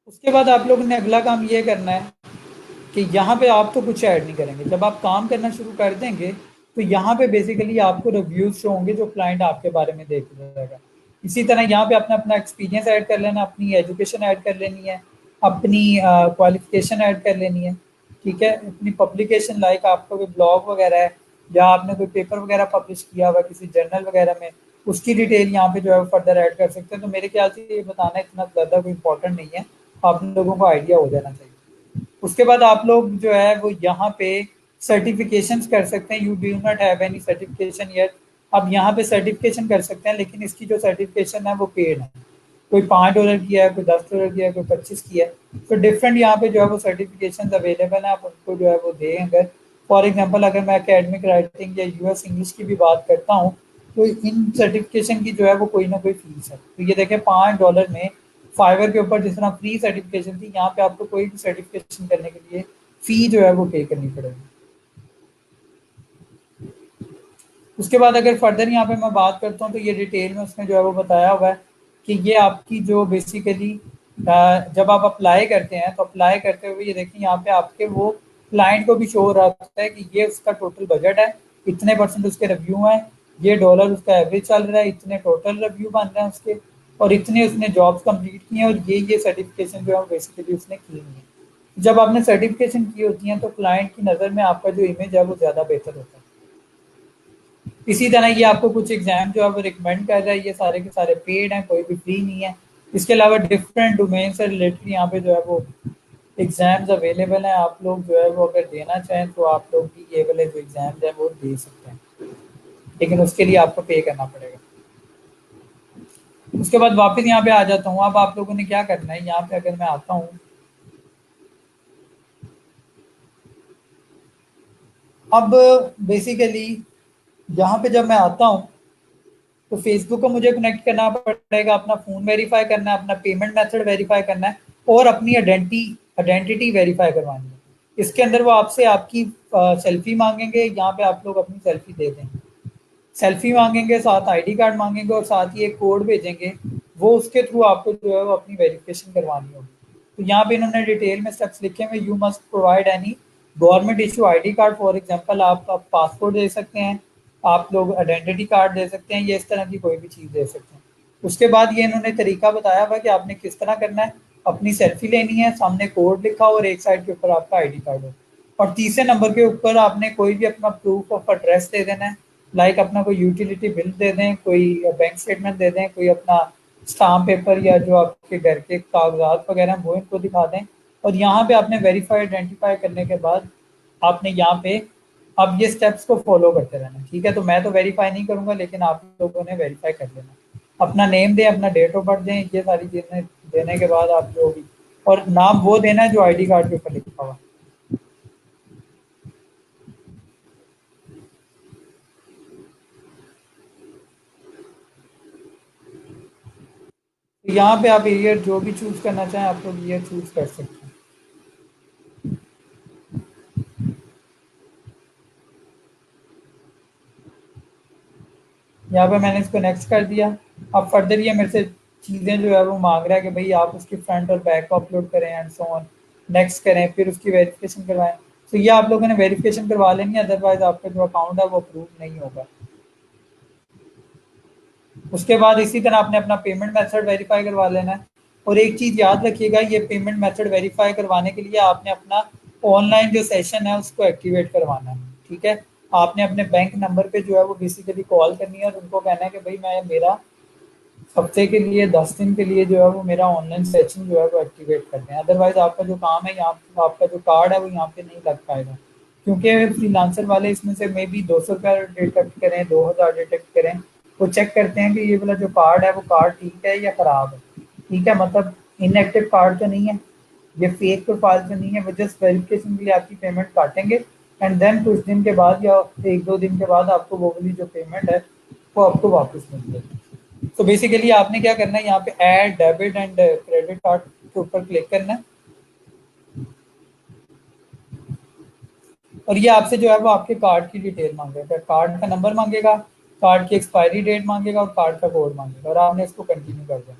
उसके बाद आप लोगों ने अगला काम ये करना है कि यहाँ पे आप तो कुछ ऐड नहीं करेंगे। जब आप काम करना शुरू कर देंगे तो यहाँ पे बेसिकली आपको रिव्यूज शो होंगे जो क्लाइंट आपके बारे में देख रहेगा। इसी तरह यहाँ पे अपना अपना एक्सपीरियंस ऐड कर लेना, अपनी एजुकेशन ऐड कर लेनी है, अपनी क्वालिफिकेशन ऐड कर लेनी है। ठीक है, अपनी पब्लिकेशन लाइक आपका कोई ब्लॉग वगैरह है या आपने कोई पेपर वगैरह पब्लिश किया हुआ किसी जर्नल वगैरह में, उसकी डिटेल यहाँ पे जो है फर्दर ऐड कर सकते हैं। तो मेरे ख्याल से ये बताना इतना ज़्यादा कोई इंपॉर्टेंट नहीं है, आप लोगों को आइडिया हो जाना चाहिए। उसके बाद आप लोग जो है वो यहाँ पे सर्टिफिकेशंस कर सकते हैं। You do not have any certification yet, अब यहाँ पे सर्टिफिकेशन कर सकते हैं, लेकिन इसकी जो सर्टिफिकेशन है वो पेड है। कोई $5 की है, कोई $10 की है, कोई 25 की है। तो डिफरेंट यहाँ पे जो है वो सर्टिफिकेशन अवेलेबल है, आप उनको जो है वो दें। अगर फॉर एग्जाम्पल अगर मैं एकेडमिक राइटिंग या यूएस इंग्लिश की भी बात करता हूँ, तो इन सर्टिफिकेशन की जो है वो कोई ना कोई फीस है। तो ये देखें $5 में फाइवर के ऊपर जिस तरह फ्री सर्टिफिकेशन थी, यहाँ पे आपको कोई भी सर्टिफिकेशन करने के लिए फी जो है वो पे करनी पड़ेगी। उसके बाद अगर फर्दर यहाँ पे मैं बात करता हूँ तो ये डिटेल में उसने जो है वो बताया हुआ है कि ये आपकी जो बेसिकली जब आप अप्लाई करते हैं तो अप्लाई करते हुए ये देखिए यहाँ पे आपके वो क्लाइंट को भी शो हो रहा है कि ये उसका टोटल बजट है, इतने परसेंट उसके रिव्यू हैं, ये डॉलर उसका एवरेज चल रहा है, इतने टोटल रिव्यू बन रहे हैं उसके, और इतने उसने जॉब्स कंप्लीट की हैं, और ये सर्टिफिकेशन जो है बेसिकली उसने की हुई है। जब आपने सर्टिफिकेशन की होती हैं तो क्लाइंट की नज़र में आपका जो इमेज है वो ज़्यादा बेहतर होता है। इसी तरह ये आपको कुछ एग्जाम जो है वो रिकमेंड कर रहा है, ये सारे के सारे पेड हैं, कोई भी फ्री नहीं है। इसके अलावा डिफरेंट डोमेन से रिलेटेड यहाँ पे जो है वो एग्जाम्स अवेलेबल हैं। आप लोग जो है वो अगर देना चाहें तो आप लोग भी ये वाले जो एग्जाम्स हैं वो दे सकते हैं, लेकिन उसके लिए आपको पे करना पड़ेगा। उसके बाद वापस यहाँ पे आ जाता हूँ। अब आप लोगों ने क्या करना है, यहाँ पे अगर मैं आता हूँ, अब बेसिकली यहाँ पे जब मैं आता हूँ तो फेसबुक को मुझे कनेक्ट करना पड़ेगा, अपना फ़ोन वेरीफाई करना है, अपना पेमेंट मेथड वेरीफाई करना है, और अपनी आइडेंटिटी वेरीफाई करवानी है। इसके अंदर वो आपसे आपकी सेल्फी मांगेंगे, यहाँ पे आप लोग अपनी सेल्फी दे दें। सेल्फी मांगेंगे, साथ आईडी कार्ड मांगेंगे, और साथ ही एक कोड भेजेंगे। वो उसके थ्रू आपको जो है वो अपनी वेरिफिकेशन करवानी होगी। तो यहाँ पे इन्होंने डिटेल में स्टेप्स लिखे हुए, you must provide any government issue ID card. For example आप पासपोर्ट दे सकते हैं, आप लोग आइडेंटिटी कार्ड दे सकते हैं, ये इस तरह की कोई भी चीज़ दे सकते हैं। उसके बाद ये इन्होंने तरीका बताया हुआ कि आपने किस तरह करना है। अपनी सेल्फी लेनी है, सामने कोड लिखा हो और एक साइड के ऊपर आपका आईडी कार्ड हो, और तीसरे नंबर के ऊपर आपने कोई भी अपना प्रूफ ऑफ एड्रेस दे देना है। लाइक अपना कोई यूटिलिटी बिल दे दें, कोई बैंक स्टेटमेंट दे दें, कोई अपना स्टाम्प पेपर या जो आपके घर के कागजात वगैरह हैं वो इनको दिखा दें। और यहाँ पे आपने वेरीफाई आइडेंटिफाई करने के बाद आपने यहाँ पे अब ये स्टेप्स को फॉलो करते रहना। ठीक है, तो मैं तो वेरीफाई नहीं करूँगा, लेकिन आप लोगों ने वेरीफाई कर लेना। अपना नेम दें, अपना डेट ऑफ बर्थ दें, ये सारी चीज़ें देने के बाद आप जो भी, और नाम वो देना है जो आईडी कार्ड के ऊपर लिखा हुआ। तो यहाँ पे आप ईयर जो भी चूज़ करना चाहें आप लोग ईयर चूज़ कर सकते हैं। यहाँ पे मैंने इसको नेक्स्ट कर दिया। अब फर्दर ये मेरे से चीज़ें जो है वो मांग रहा है कि भाई आप उसकी फ्रंट और बैक को अपलोड करें एंड सो ऑन। नेक्स्ट करें, फिर उसकी वेरिफिकेशन करवाएं। तो ये आप लोगों ने वेरिफिकेशन करवा लेनी है, अदरवाइज आपका जो अकाउंट है वो अप्रूव नहीं होगा। उसके बाद इसी तरह आपने अपना पेमेंट मेथड वेरीफाई करवा लेना है। और एक चीज़ याद रखिएगा, ये पेमेंट मेथड वेरीफाई करवाने के लिए आपने अपना ऑनलाइन जो सेशन है उसको एक्टिवेट करवाना है। ठीक है, आपने अपने बैंक नंबर पे जो है वो बेसिकली कॉल करनी है और उनको कहना है कि भाई मैं मेरा हफ्ते के लिए 10 दिन के लिए जो है वो मेरा ऑनलाइन सेशन जो है वो एक्टिवेट करते हैं। अदरवाइज आपका जो काम है यहाँ, आपका जो कार्ड है वो यहाँ पे नहीं लग पाएगा, क्योंकि फ्रीलांसर वाले इसमें से मे बी $200 डिटेक्ट करें, 2000 डिटेक्ट करें। वो चेक करते हैं कि ये वाला जो कार्ड है वो कार्ड ठीक है या ख़राब है। ठीक है, मतलब इनएक्टिव कार्ड तो नहीं है, ये फेक प्रोफाइल तो नहीं है, वो जस्ट वेरिफिकेशन के लिए आपकी पेमेंट काटेंगे एंड देन कुछ दिन के बाद या 1-2 दिन के बाद आपको वो वाली जो पेमेंट है वो आपको वापस मिल जाएगी। तो बेसिकली आपने क्या करना है, यहाँ पे add debit and credit card के ऊपर क्लिक करना है और ये आपसे जो है वो आपके कार्ड की डिटेल मांगेगा, कार्ड का नंबर मांगेगा, कार्ड की एक्सपायरी डेट मांगेगा और कार्ड का कोड मांगेगा और आपने इसको कंटिन्यू कर देना।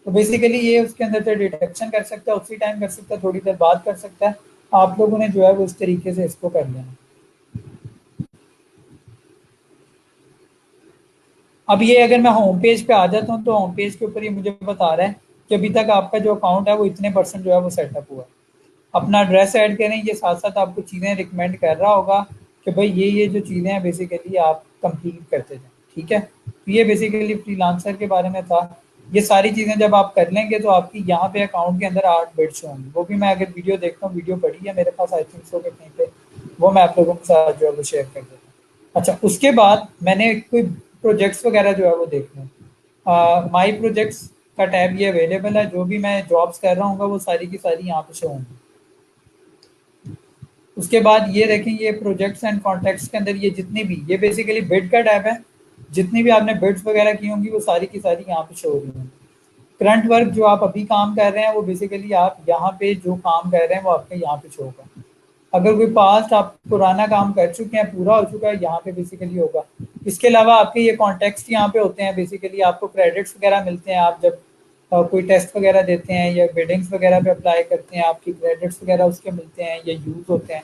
तो बेसिकली ये उसके अंदर से डिटेक्शन कर सकता है, उसी टाइम कर सकता है, थोड़ी देर बाद कर सकता है। आप लोगों ने जो है वो इस तरीके से इसको कर लेना। अब ये अगर मैं होम पेज पे आ जाता हूँ तो होम पेज के ऊपर ये मुझे बता रहा है कि अभी तक आपका जो अकाउंट है वो इतने परसेंट जो है वो सेटअप हुआ है। अपना एड्रेस ऐड करें, ये साथ साथ आपको चीज़ें रिकमेंड कर रहा होगा कि भाई ये जो चीज़ें हैं बेसिकली आप कंप्लीट करते जाएं। ठीक है, तो ये बेसिकली फ्रीलांसर के बारे में था। ये सारी चीज़ें जब आप कर लेंगे तो आपकी यहाँ पे अकाउंट के अंदर 8 बिट्स होंगी, वो भी मैं अगर वीडियो देखता हूँ, वीडियो पड़ी है मेरे पास आई थिंक सो के कहीं पे, वो मैं आप लोगों के साथ जो है वो शेयर कर देता हूँ। अच्छा, उसके बाद मैंने कोई प्रोजेक्ट्स वगैरह जो है वो देखने हैं, माई प्रोजेक्ट्स का टैब ये अवेलेबल है, जो भी मैं जॉब्स कर रहा हूँ वो सारी की सारी यहाँ पे शो होंगी। उसके बाद ये देखें, ये प्रोजेक्ट्स एंड कॉन्टैक्ट्स के अंदर ये जितनी भी, ये बेसिकली बिड का टैब है, जितनी भी आपने बिड्स वगैरह की होंगी वो सारी की सारी यहाँ पे शो हो रही होंगी। करंट वर्क जो आप अभी काम कर रहे हैं वो बेसिकली आप यहाँ पे जो काम कर रहे हैं वो आपके यहाँ पे शो होगा। अगर कोई पास्ट आप पुराना काम कर चुके हैं, पूरा हो चुका है, यहाँ पे बेसिकली होगा। इसके अलावा आपके ये कॉन्टेक्स्ट यहाँ पे होते हैं, बेसिकली आपको क्रेडिट्स वगैरह मिलते हैं आप जब कोई टेस्ट वगैरह देते हैं या बिडिंग्स वगैरह पे अप्लाई करते हैं, आपकी क्रेडिट्स वगैरह उसके मिलते हैं या यूज़ होते हैं।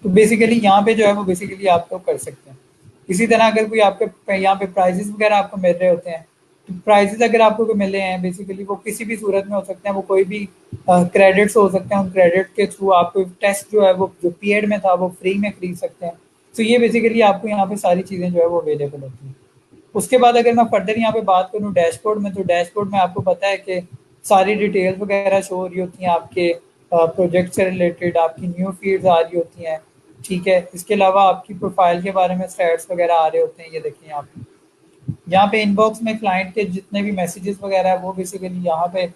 तो बेसिकली यहाँ पे जो है वो बेसिकली आप लोग कर सकते हैं। इसी तरह अगर कोई आपके यहाँ पे प्राइजेस वगैरह आपको मिल रहे होते हैं, तो प्राइजेस अगर आपको कोई मिले हैं बेसिकली वो किसी भी सूरत में हो सकते हैं, वो कोई भी क्रेडिट्स हो सकते हैं, उन क्रेडिट के थ्रू आपको टेस्ट जो है वो जो पीरियड में था वो फ्री में खरीद सकते हैं। तो ये बेसिकली आपको यहाँ पे सारी चीज़ें जो है वो अवेलेबल होती हैं। उसके बाद अगर मैं फर्दर यहाँ पे बात करूँ डैशबोर्ड में, तो डैशबोर्ड में आपको पता है कि सारी डिटेल्स वगैरह शो हो रही होती हैं आपके प्रोजेक्ट से रिलेटेड, आपकी न्यू फीड्स आ रही होती हैं। ठीक है, इसके अलावा आपकी प्रोफाइल के बारे में स्टैट्स वगैरह आ रहे होते हैं, ये देखिए यहाँ पे इनबॉक्स में क्लाइंट के जितने भी मैसेजेस वगैरह है वो बेसिकली यहाँ पे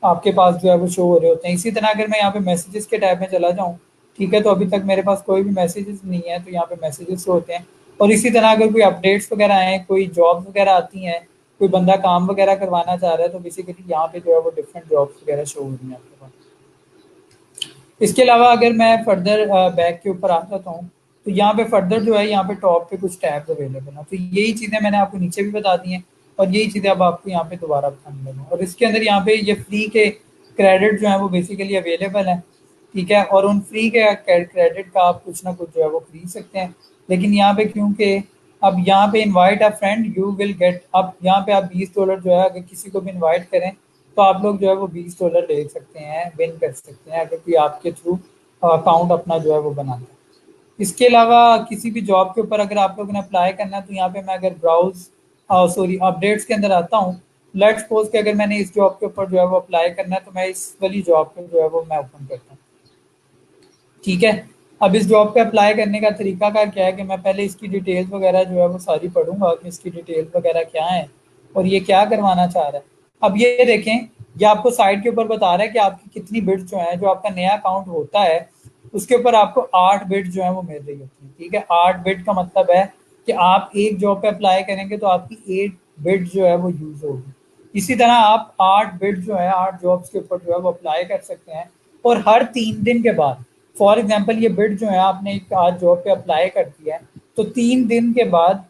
आपके पास जो है वो शो हो रहे होते हैं। इसी तरह अगर मैं यहाँ पे मैसेजेस के टैब में चला जाऊँ, ठीक है, तो अभी तक मेरे पास कोई भी मैसेजेस नहीं है, तो यहाँ पे मैसेजेस शो होते हैं। और इसी तरह अगर कोई अपडेट्स वगैरह आए, कोई जॉब्स वगैरह आती हैं, कोई बंदा काम वगैरह करवाना चाह रहा है, तो बेसिकली यहाँ पे जो है वो डिफरेंट जॉब्स वगैरह शो हो रही हैं आपके पास। इसके अलावा अगर मैं फर्दर बैक के ऊपर आ जाता हूँ, तो यहाँ पे फर्दर जो है यहाँ पे टॉप पे कुछ टैब्स अवेलेबल हैं। तो यही चीज़ें मैंने आपको नीचे भी बता दी हैं और यही चीज़ें अब आपको यहाँ पे दोबारा बताने लगा। और इसके अंदर यहाँ पे ये फ्री के क्रेडिट जो है वो बेसिकली अवेलेबल है। ठीक है, और उन फ्री के क्रेडिट का आप कुछ ना कुछ जो है वो खरीद सकते हैं। लेकिन यहाँ पे क्योंकि अब यहाँ पे invite a friend you will gate, अब यहाँ पे आप $20 जो है अगर किसी को भी इनवाइट करें तो आप लोग जो है वो $20 ले सकते हैं, विन कर सकते हैं अगर कोई आपके थ्रू अकाउंट अपना जो है वो बनाता है। इसके अलावा किसी भी जॉब के ऊपर अगर आप लोगों ने अप्लाई करना है, तो यहाँ पे मैं अगर ब्राउज सॉरी अपडेट्स के अंदर आता हूँ, लेट्स सपोज कि अगर मैंने इस जॉब के ऊपर जो है वो अप्लाई करना है, तो मैं इस वाली जॉब पे जो है वो मैं ओपन करता हूँ। ठीक है, अब इस जॉब पे अप्लाई करने का तरीका का क्या है कि मैं पहले इसकी डिटेल्स वगैरह जो है वो सारी पढ़ूंगा कि इसकी डिटेल्स वगैरह क्या है और ये क्या करवाना चाह रहा है। अब ये देखें, ये आपको साइट के ऊपर बता रहा है कि आपकी कितनी बिट्स जो है, जो आपका नया अकाउंट होता है उसके ऊपर आपको 8 बिट जो है वो मिल रही होती है। ठीक है, 8 बिट का मतलब है कि आप एक जॉब पे अप्लाई करेंगे तो आपकी 8 बिट जो है वो यूज होगी। इसी तरह आप 8 बिट जो है 8 जॉब्स के ऊपर जो है वो अप्लाई कर सकते हैं। और हर 3 दिन के बाद, फॉर एग्जाम्पल ये बिट जो है आपने एक आज जॉब पे अप्लाई कर दिया है, तो 3 दिन के बाद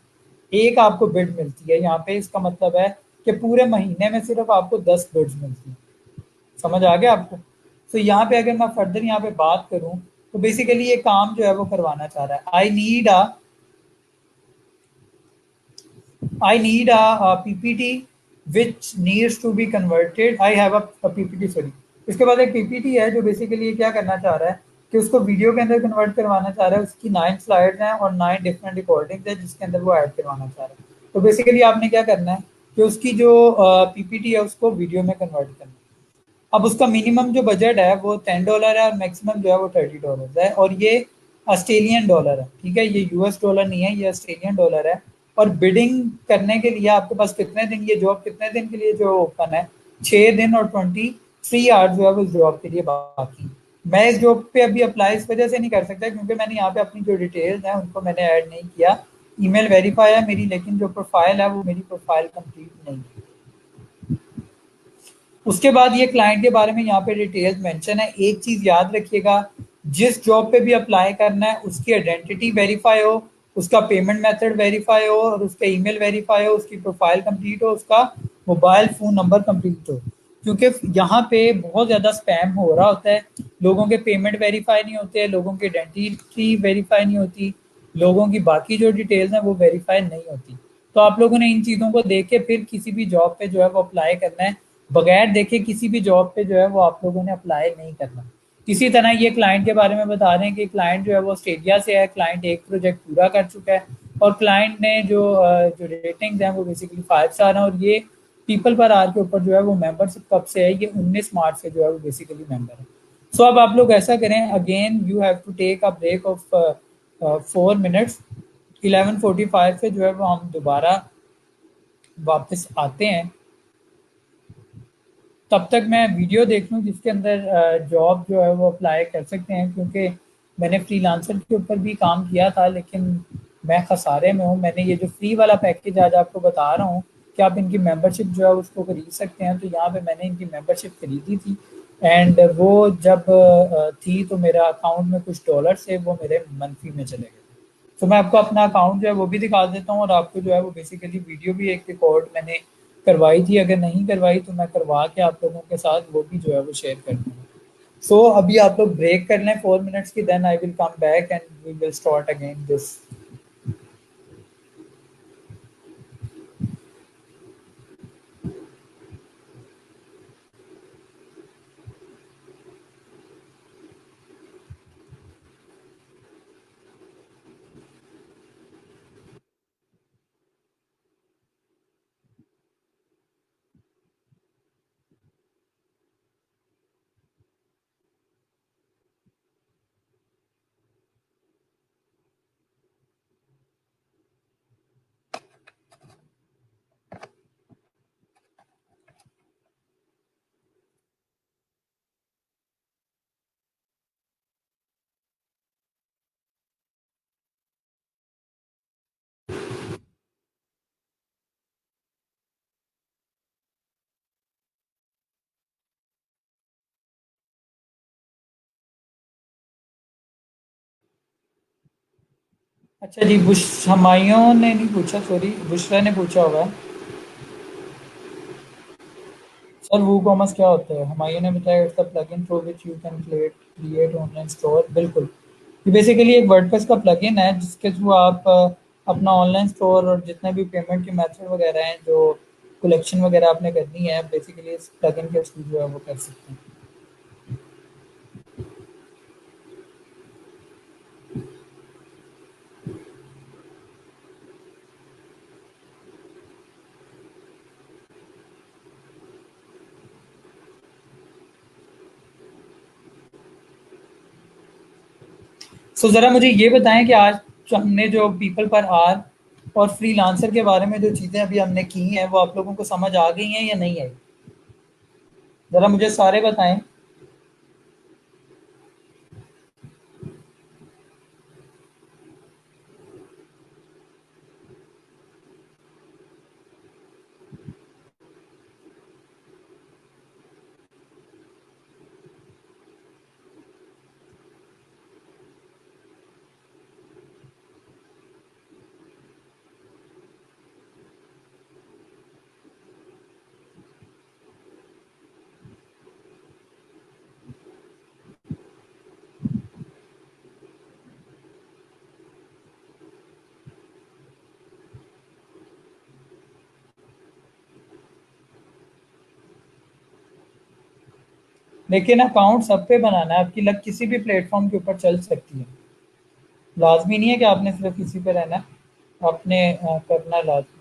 एक आपको बिट मिलती है यहाँ पे। इसका मतलब है कि पूरे महीने में सिर्फ आपको 10 बिट्स मिलती हैं। समझ आ गया आपको? तो यहाँ पे अगर मैं फर्दर यहाँ पे बात करूँ, तो बेसिकली ये काम जो है वो करवाना चाह रहा है। I need a PPT which needs to be converted, I have a PPT sorry. इसके बाद एक पीपीटी है जो बेसिकली ये क्या करना चाह रहा है कि उसको वीडियो के अंदर कन्वर्ट करवाना चाह रहा है। उसकी 9 स्लाइड्स हैं और 9 डिफरेंट रिकॉर्डिंग्स है जिसके अंदर वो ऐड करवाना चाह रहा है। तो बेसिकली आपने क्या करना है कि उसकी जो पीपीटी है उसको वीडियो में कन्वर्ट करना है। अब उसका मिनिमम जो बजट है वो $10 है और मैक्सिमम जो है वो $30 है, और ये ऑस्ट्रेलियन डॉलर है। ठीक है, ये यूएस डॉलर नहीं है, ये ऑस्ट्रेलियन डॉलर है। और बिडिंग करने के लिए आपके पास कितने दिन, ये जॉब कितने दिन के लिए जो ओपन है, 6 दिन और 3 आवर्स जो है वो जॉब के लिए बाकी। मैं इस जॉब पे अभी अप्लाई इस वजह से नहीं कर सकता क्योंकि मैंने यहाँ पे अपनी जो डिटेल्स हैं उनको मैंने ऐड नहीं किया। ईमेल वेरीफाई है मेरी, लेकिन जो प्रोफाइल है वो मेरी प्रोफाइल कंप्लीट नहीं है। उसके बाद ये क्लाइंट के बारे में यहाँ पे डिटेल्स मेंशन है। एक चीज याद रखिएगा, जिस जॉब पे भी अप्लाई करना है उसकी आइडेंटिटी वेरीफाई हो, उसका पेमेंट मेथड वेरीफाई हो और उसका ईमेल वेरीफाई हो, उसकी प्रोफाइल कंप्लीट हो, उसका मोबाइल फोन नंबर कंप्लीट हो। क्योंकि यहाँ पे बहुत ज़्यादा स्पैम हो रहा होता है, लोगों के पेमेंट वेरीफाई नहीं होते, लोगों की आइडेंटिटी वेरीफाई नहीं होती, लोगों की बाकी जो डिटेल्स हैं वो वेरीफाई नहीं होती। तो आप लोगों ने इन चीज़ों को देख के फिर किसी भी जॉब पे जो है वो अप्लाई करना है। बगैर देखे किसी भी जॉब पे जो है वो आप लोगों ने अप्लाई नहीं करना। इसी तरह ये क्लाइंट के बारे में बता रहे हैं कि क्लाइंट जो है वो ऑस्ट्रेलिया से है, क्लाइंट एक प्रोजेक्ट पूरा कर चुका है और क्लाइंट ने जो रेटिंग्स हैं वो बेसिकली 5 स्टार हैं। और ये पीपल पर आर के ऊपर जो है वो मेंबरशिप कब से है, ये 19 मार्च से जो है वो बेसिकली मेंबर है। सो अब आप लोग ऐसा करें, again you have to take a break of 4 minutes. 11:45 से जो है वो हम दोबारा वापस आते हैं। तब तक मैं वीडियो देख लूँ जिसके अंदर जॉब जो है वो अप्लाई कर सकते हैं, क्योंकि मैंने फ्रीलांसर के ऊपर भी काम किया था लेकिन मैं खसारे में हूँ। मैंने ये जो फ्री वाला पैकेज आज आपको बता रहा हूँ कि आप इनकी मेंबरशिप जो है उसको खरीद सकते हैं, तो यहाँ पे मैंने इनकी मेंबरशिप खरीदी थी। एंड वो जब थी तो मेरा अकाउंट में कुछ डॉलर थे वो मेरे मंथली में चले गए। तो मैं आपको अपना अकाउंट जो है वो भी दिखा देता हूँ और आपको जो है वो बेसिकली वीडियो भी एक रिकॉर्ड मैंने करवाई थी, अगर नहीं करवाई तो मैं करवा के आप लोगों के साथ वो भी जो है वो शेयर कर दूँगा। सो अभी आप लोग ब्रेक कर लें 4 मिनट्स की, then I will come back and we will start again this. अच्छा जी, बुश हमायूं ने नहीं पूछा, सॉरी बुशरा ने पूछा होगा। सर वो कॉमर्स क्या होता है? हमायूं ने बताया it's the plugin through which you can create online store. बिल्कुल, ये बेसिकली एक वर्डप्रेस का प्लगइन है जिसके थ्रू आप अपना ऑनलाइन स्टोर और जितने भी पेमेंट के मेथड वगैरह हैं, जो कलेक्शन वगैरह आपने करनी है, बेसिकली इस प्लगइन के थ्रू जो है वो कर सकते हैं। सो ज़रा मुझे ये बताएं कि आज हमने जो पीपल पर आर और फ्रीलांसर के बारे में जो चीज़ें अभी हमने की हैं वो आप लोगों को समझ आ गई हैं या नहीं आई? ज़रा मुझे सारे बताएं। लेकिन अकाउंट सब पे बनाना है, आपकी लग किसी भी प्लेटफॉर्म के ऊपर चल सकती है। लाजमी नहीं है कि आपने सिर्फ किसी पे रहना है, आपने करना लाजमी।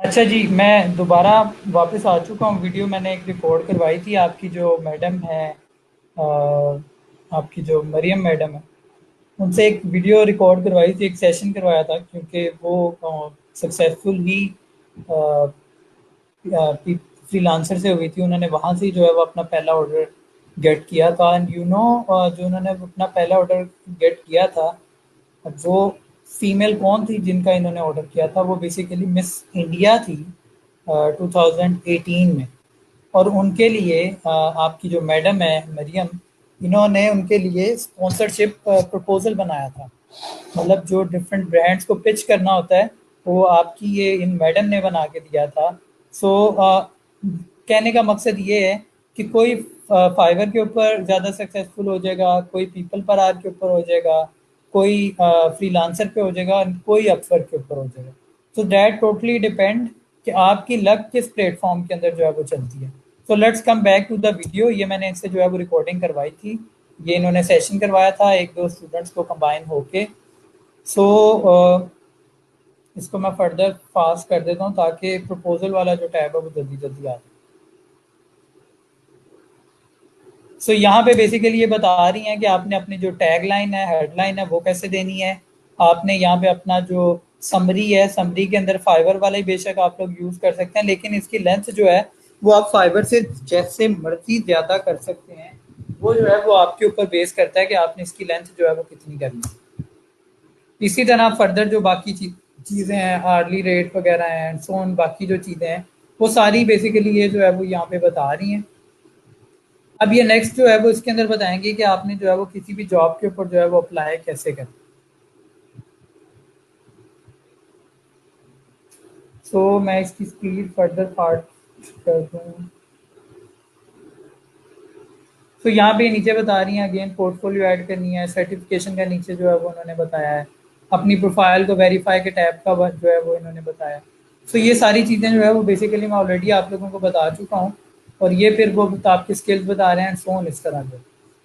अच्छा जी, मैं दोबारा वापस आ चुका हूँ। वीडियो मैंने एक रिकॉर्ड करवाई थी। आपकी जो मैडम है, आपकी जो मरियम मैडम है, उनसे एक वीडियो रिकॉर्ड करवाई थी, एक सेशन करवाया था, क्योंकि वो सक्सेसफुल ही फ्रीलांसर से हुई थी। उन्होंने वहाँ से ही जो है वो अपना पहला ऑर्डर गेट किया था। एंड जो उन्होंने अपना पहला ऑर्डर गेट किया था, अब वो फीमेल कौन थी जिनका इन्होंने ऑर्डर किया था, वो बेसिकली मिस इंडिया थी 2018 में। और उनके लिए आपकी जो मैडम है मरियम, इन्होंने उनके लिए स्पॉन्सरशिप प्रपोजल बनाया था। मतलब जो डिफरेंट ब्रांड्स को पिच करना होता है, वो आपकी ये इन मैडम ने बना के दिया था। सो कहने का मकसद ये है कि कोई फाइवर के ऊपर ज़्यादा सक्सेसफुल हो जाएगा, कोई पीपल पर आर के ऊपर हो जाएगा, कोई फ्रीलांसर पे हो जाएगा, और कोई अपवर्क के ऊपर हो जाएगा। सो दैट टोटली डिपेंड कि आपकी लक किस प्लेटफॉर्म के अंदर जो है वो चलती है। So let's come back to the video. ये मैंने इनसे जो है वो रिकॉर्डिंग करवाई थी। ये इन्होंने सेशन करवाया था एक दो स्टूडेंट्स को कंबाइन होके। सो इसको मैं फर्दर फास्ट कर देता हूँ ताकि प्रपोजल वाला जो टैब है वो जल्दी जल्दी आ जाए। सो यहाँ पे बेसिकली ये बता रही हैं कि आपने अपनी जो टैग लाइन है, हेडलाइन है, वो कैसे देनी है। आपने यहाँ पे अपना जो समरी है, समरी के अंदर फाइवर वाला ही बेशक आप लोग यूज कर सकते हैं, लेकिन इसकी लेंथ जो है वो आप फाइवर से जैसे मर्जी ज्यादा कर सकते हैं। वो जो है वो आपके ऊपर बेस करता है कि आपने इसकी लेंथ जो है वो कितनी करनी है। इसी तरह फर्दर जो बाकी चीज़ें हैं, आर्ली रेट वगैरह हैं, एंड सो ऑन, बाकी जो चीज़ें हैं वो सारी बेसिकली ये जो है वो यहाँ पे बता रही हैं। अब ये नेक्स्ट जो है वो इसके अंदर बताएंगे कि आपने जो है वो किसी भी जॉब के ऊपर जो है वो अप्लाई कैसे करें। सो मैं इसकी स्पीड फर्दर पार्ट कर दूँ। तो यहाँ पे नीचे बता रही हैं अगेन पोर्टफोलियो ऐड करनी है, सर्टिफिकेशन का नीचे जो है वो उन्होंने बताया है, अपनी प्रोफाइल को वेरीफाई के टैब का जो है वो इन्होंने बताया। सो ये सारी चीज़ें जो है वो बेसिकली मैं ऑलरेडी आप लोगों को बता चुका हूँ। और ये फिर वो आपके स्किल्स बता रहे हैं, फोन इस तरह से।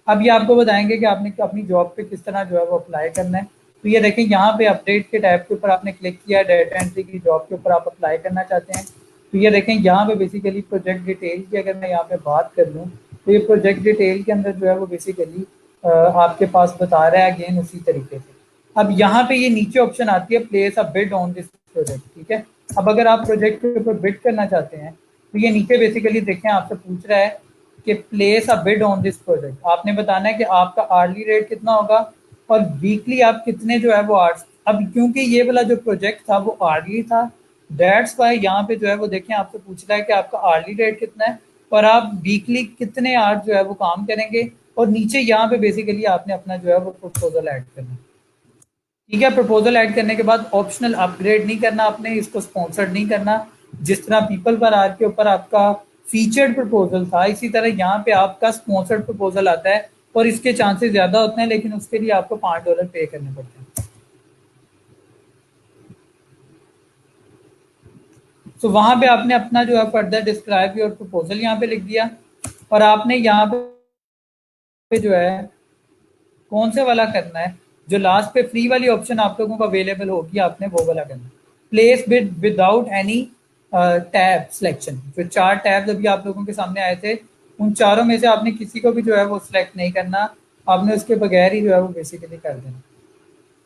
अब ये आपको बताएंगे कि आपने अपनी जॉब पे किस तरह जो है वो अप्लाई करना है। तो ये देखें, यहाँ पे अपडेट के टैब के ऊपर आपने क्लिक किया, डाटा एंट्री की जॉब के ऊपर आप अप्लाई करना चाहते हैं। तो ये देखें यहाँ पे बेसिकली प्रोजेक्ट डिटेल की अगर मैं यहाँ पे बात कर लूँ, तो ये प्रोजेक्ट डिटेल के अंदर जो है वो बेसिकली आपके पास बता रहा है अगेन उसी तरीके से। अब यहाँ पे ये नीचे ऑप्शन आती है place a bid on this project, ठीक है। अब अगर आप प्रोजेक्ट के ऊपर बिड करना चाहते हैं, तो ये नीचे बेसिकली देखें आपसे पूछ रहा है कि place a bid on this project. आपने बताना है कि आपका आर्ली रेट कितना होगा और वीकली आप कितने जो है वो आर्ट्स। अब क्योंकि ये वाला जो प्रोजेक्ट था वो आर्ली था, दैट्स वाई यहाँ पे जो है वो देखें आपसे पूछ रहा है कि आपका आर्ली रेट कितना है और आप वीकली कितने आवर्स जो है वो काम करेंगे। और नीचे यहाँ पे बेसिकली आपने अपना जो है वो प्रपोजल ऐड करना है। ठीक है, प्रपोजल ऐड करने के बाद ऑप्शनल अपग्रेड नहीं करना, आपने इसको स्पॉन्सर्ड नहीं करना। जिस तरह पीपल पर आर के ऊपर आपका फीचर्ड प्रपोजल था, इसी तरह यहाँ पे आपका स्पॉन्सर्ड प्रपोजल आता है। और इसके चांसेस ज्यादा होते हैं, लेकिन उसके लिए आपको $5 पे करने पड़ते हैं। तो वहां पे आपने अपना जो है फर्दर डिस्क्राइब योर प्रपोजल यहाँ पे लिख दिया। और आपने यहाँ पे जो है कौन से वाला करना है, जो लास्ट पे फ्री वाली ऑप्शन आप लोगों को अवेलेबल होगी, आपने वो वाला करना है। Place bid without any tab selection. जो चार टैब्स अभी आप लोगों के सामने आए थे, उन चारों में से आपने किसी को भी जो है वो सिलेक्ट नहीं करना। आपने उसके बगैर ही जो है वो बेसिकली कर देना।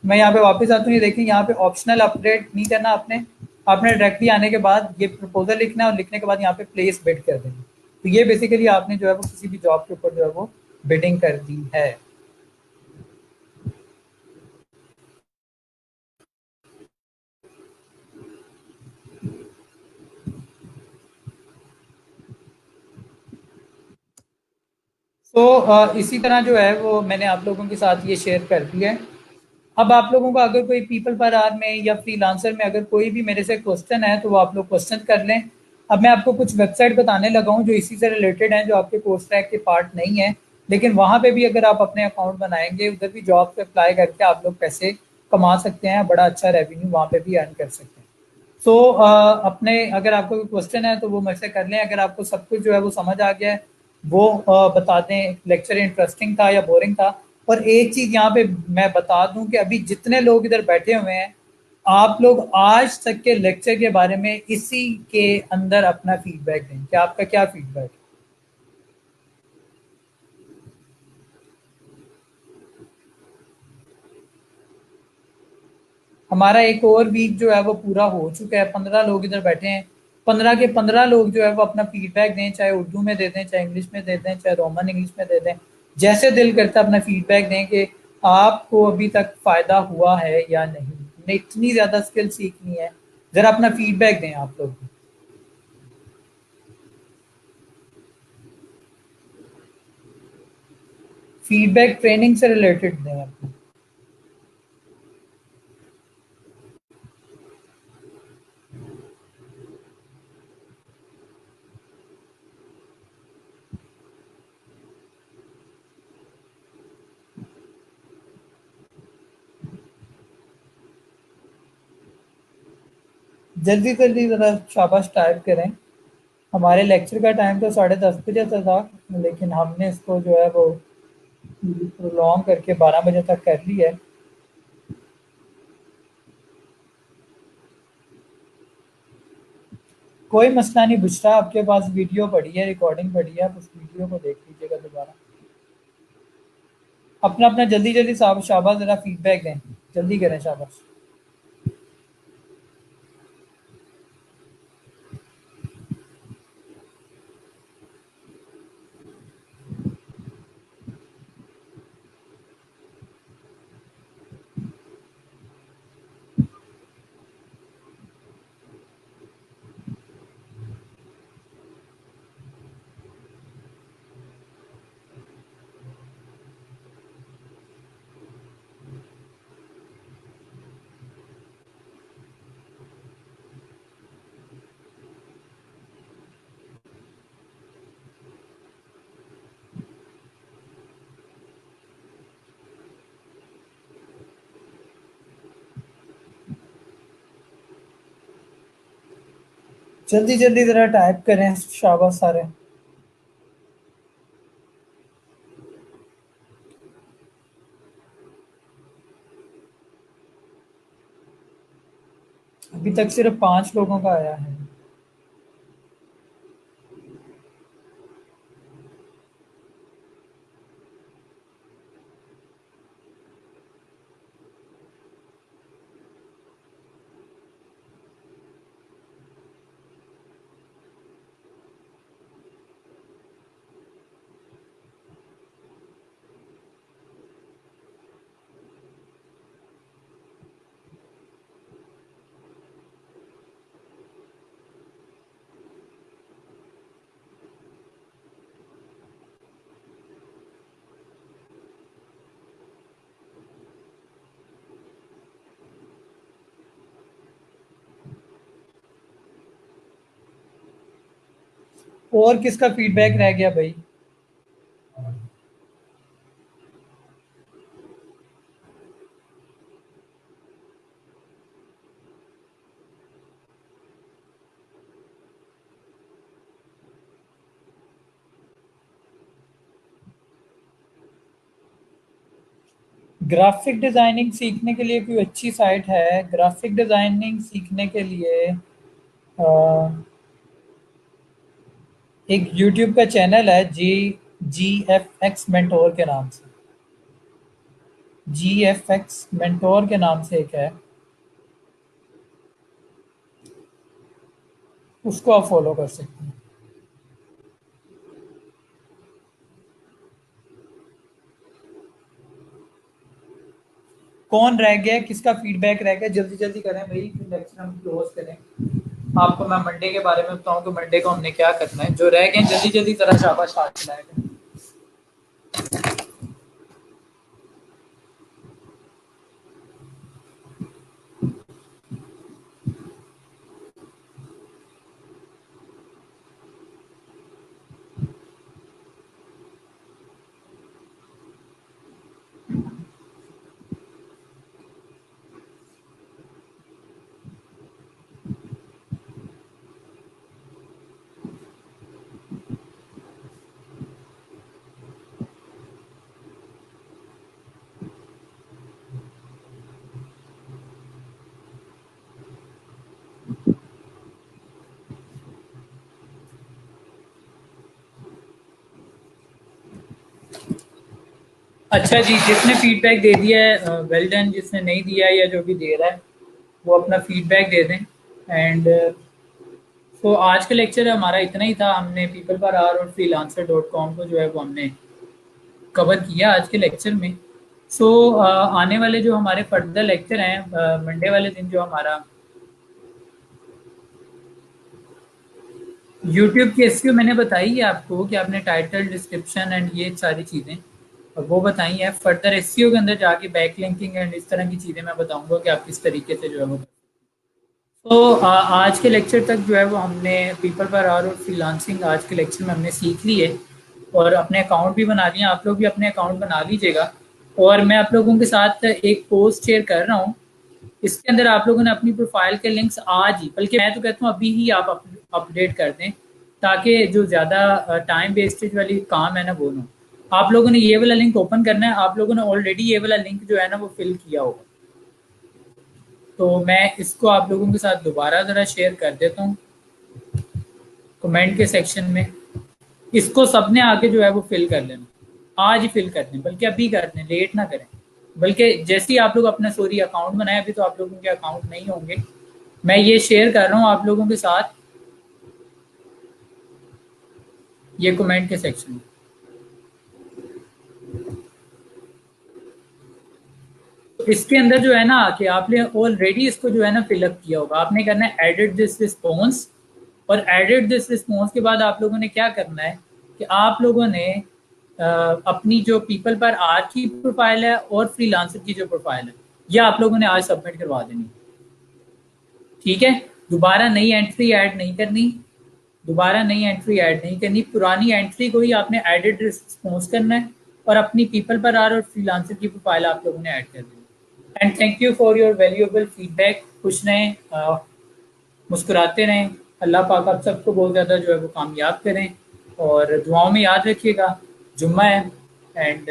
मैं यहाँ पे वापस आता हूँ, ये देखिए यहाँ पे ऑप्शनल अपडेट नहीं करना आपने। आपने डायरेक्टली आने के बाद ये प्रपोजल लिखना है और लिखने के बाद यहाँ पे प्लेस बिड कर देना। तो ये बेसिकली आपने जो है वो किसी भी जॉब के ऊपर जो है वो बिडिंग कर दी है। इसी तरह जो है वो मैंने आप लोगों के साथ ये शेयर कर दिया है। अब आप लोगों को अगर कोई पीपल पर आर में या फ्रीलांसर में अगर कोई भी मेरे से क्वेश्चन है, तो वो आप लोग क्वेश्चन कर लें। अब मैं आपको कुछ वेबसाइट बताने लगा हूँ जो इसी से रिलेटेड हैं, जो आपके कोर्स ट्रैक के पार्ट नहीं है, लेकिन वहाँ पे भी अगर आप अपने अकाउंट बनाएंगे, उधर भी जॉब पे अप्लाई करके आप लोग पैसे कमा सकते हैं, बड़ा अच्छा रेवेन्यू वहाँ पे भी अर्न कर सकते हैं। सो अपने अगर आपको कोई क्वेश्चन है तो वो मेरे से कर लें। अगर आपको सब कुछ जो है वो समझ आ गया है, वो बता दें लेक्चर इंटरेस्टिंग था या बोरिंग था। और एक चीज़ यहाँ पे मैं बता दूं कि अभी जितने लोग इधर बैठे हुए हैं, आप लोग आज तक के लेक्चर के बारे में इसी के अंदर अपना फीडबैक दें कि आपका क्या फीडबैक है। हमारा एक और वीक जो है वो पूरा हो चुका है, 15 लोग इधर बैठे हैं। 15 के 15 लोग जो है वो अपना फीडबैक दें, चाहे उर्दू में दे दें, चाहे इंग्लिश में दे दें, चाहे रोमन इंग्लिश में दे दें, जैसे दिल करता है अपना फीडबैक दें कि आपको अभी तक फ़ायदा हुआ है या नहीं। हमने इतनी ज़्यादा स्किल सीखनी है, ज़रा अपना फीडबैक दें आप लोग। फीडबैक ट्रेनिंग से रिलेटेड दें अपना। जल्दी जल्दी ज़रा शाबाश टाइप करें। हमारे लेक्चर का टाइम तो 10:30 बजे तक था, लेकिन हमने इसको जो है वो प्रोलॉन्ग करके 12 बजे तक कर लिया है। कोई मसला नहीं बुशरा, आपके पास वीडियो पड़ी है, रिकॉर्डिंग पड़ी है, आप उस वीडियो को देख लीजिएगा दोबारा। अपना अपना जल्दी जल्दी शाबाश ज़रा फीडबैक दें, जल्दी करें शाबाश। जल्दी जल्दी ज़रा टाइप करें शाबाश सारे। अभी तक सिर्फ 5 लोगों का आया है। और किसका फीडबैक रह गया भाई? ग्राफिक डिज़ाइनिंग सीखने के लिए कोई अच्छी साइट है? ग्राफिक डिज़ाइनिंग सीखने के लिए एक यूट्यूब का चैनल है, GFX मेंटोर के नाम से। GFX मेंटोर के नाम से एक है, उसको आप फॉलो कर सकते हैं। कौन रह गया, किसका फीडबैक रह गया? जल्दी जल्दी करें भाई, फिर लेक्चर हम क्लोज करें। आपको मैं मंडे के बारे में बताऊं कि मंडे को हमने क्या करना है। जो रह गए जल्दी जल्दी तरह शाबाश हाथ खिलाएगा। अच्छा जी, जिसने फीडबैक दे दिया है वेल डन, जिसने नहीं दिया है या जो भी दे रहा है वो अपना फीडबैक दे दें। एंड तो आज का लेक्चर हमारा इतना ही था। हमने पीपल पर आवर और freelancer.com को जो है वो हमने कवर किया आज के लेक्चर में। सो आने वाले जो हमारे फर्दर लेक्चर हैं मंडे वाले दिन जो हमारा यूट्यूब की एसईओ मैंने बताई है आपको कि आपने टाइटल डिस्क्रिप्शन एंड ये सारी चीज़ें वो बताई हैं। फर्दर एसईओ के अंदर जाके बैक लिंकिंग एंड इस तरह की चीज़ें मैं बताऊंगा कि आप किस तरीके से जो है वो। तो आज के लेक्चर तक जो है वो हमने पीपल पर आवर और फ्रीलांसिंग आज के लेक्चर में हमने सीख ली है और अपने अकाउंट भी बना लिए। आप लोग भी अपने अकाउंट बना लीजिएगा। और मैं आप लोगों के साथ एक पोस्ट शेयर कर रहा हूँ। इसके अंदर आप लोगों ने अपनी प्रोफाइल के लिंक्स आज ही, बल्कि मैं तो कहता हूँ अभी ही आप अपडेट कर दें, ताकि जो ज़्यादा टाइम वेस्टेज वाली काम है ना वो ना। आप लोगों ने ये वाला लिंक ओपन करना है। आप लोगों ने ऑलरेडी ये वाला लिंक जो है ना वो फिल किया होगा। तो मैं इसको आप लोगों के साथ दोबारा ज़रा शेयर कर देता हूँ कमेंट के सेक्शन में। इसको सबने आके जो है वो फिल कर लेना। आज ही फिल कर दें, बल्कि अभी कर दें, लेट ना करें। बल्कि जैसे ही आप लोग अपना सॉरी अकाउंट बनाए, अभी तो आप लोगों के अकाउंट नहीं होंगे, मैं ये शेयर कर रहा हूँ आप लोगों के साथ ये कमेंट के सेक्शन में। तो इसके अंदर जो है ना कि आपने ऑलरेडी इसको जो है ना फिलअप किया होगा। आपने करना है एडिट दिस रिस्पॉन्स, और एडिट दिस रिस्पॉन्स के बाद आप लोगों ने क्या करना है कि आप लोगों ने अपनी जो पीपल पर आर की प्रोफाइल है और फ्रीलांसर की जो प्रोफाइल है ये आप लोगों ने आज सबमिट करवा देनी। ठीक है, दोबारा नई एंट्री ऐड नहीं करनी। दोबारा नई एंट्री ऐड नहीं करनी, पुरानी एंट्री को ही आपने एडिट रिस्पॉन्स करना है और अपनी पीपल पर आर और फ्रीलांसर की प्रोफाइल आप लोगों ने ऐड कर दी। And thank you for your valuable feedback. खुश रहें, मुस्कुराते रहें। अल्लाह पाक आप सबको बहुत ज़्यादा जो है वो कामयाब करें। और दुआओं में याद रखिएगा, जुम्मा है एंड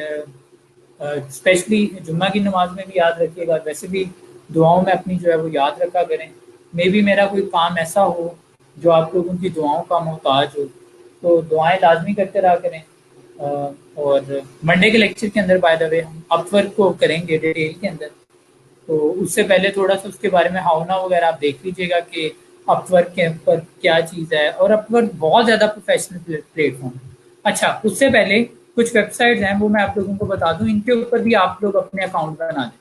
स्पेशली जुम्मा की नमाज में भी याद रखिएगा। वैसे भी दुआओं में अपनी जो है वो याद रखा करें। मे भी मेरा कोई काम ऐसा हो जो आप लोगों की दुआओं का मोहताज हो, तो दुआएं लाजमी करते रहा करें। और मंडे के लेक्चर के अंदर बाय द वे हम अपवर्क को करेंगे डिटेल के अंदर। तो उससे पहले थोड़ा सा उसके बारे में हावना वगैरह आप देख लीजिएगा कि अपवर्क के ऊपर क्या चीज़ है। और अपवर्क बहुत ज़्यादा प्रोफेशनल प्लेटफॉर्म है। अच्छा, उससे पहले कुछ वेबसाइट्स हैं वो मैं आप लोगों को बता दूं, इनके ऊपर भी आप लोग अपने अकाउंट बना दें।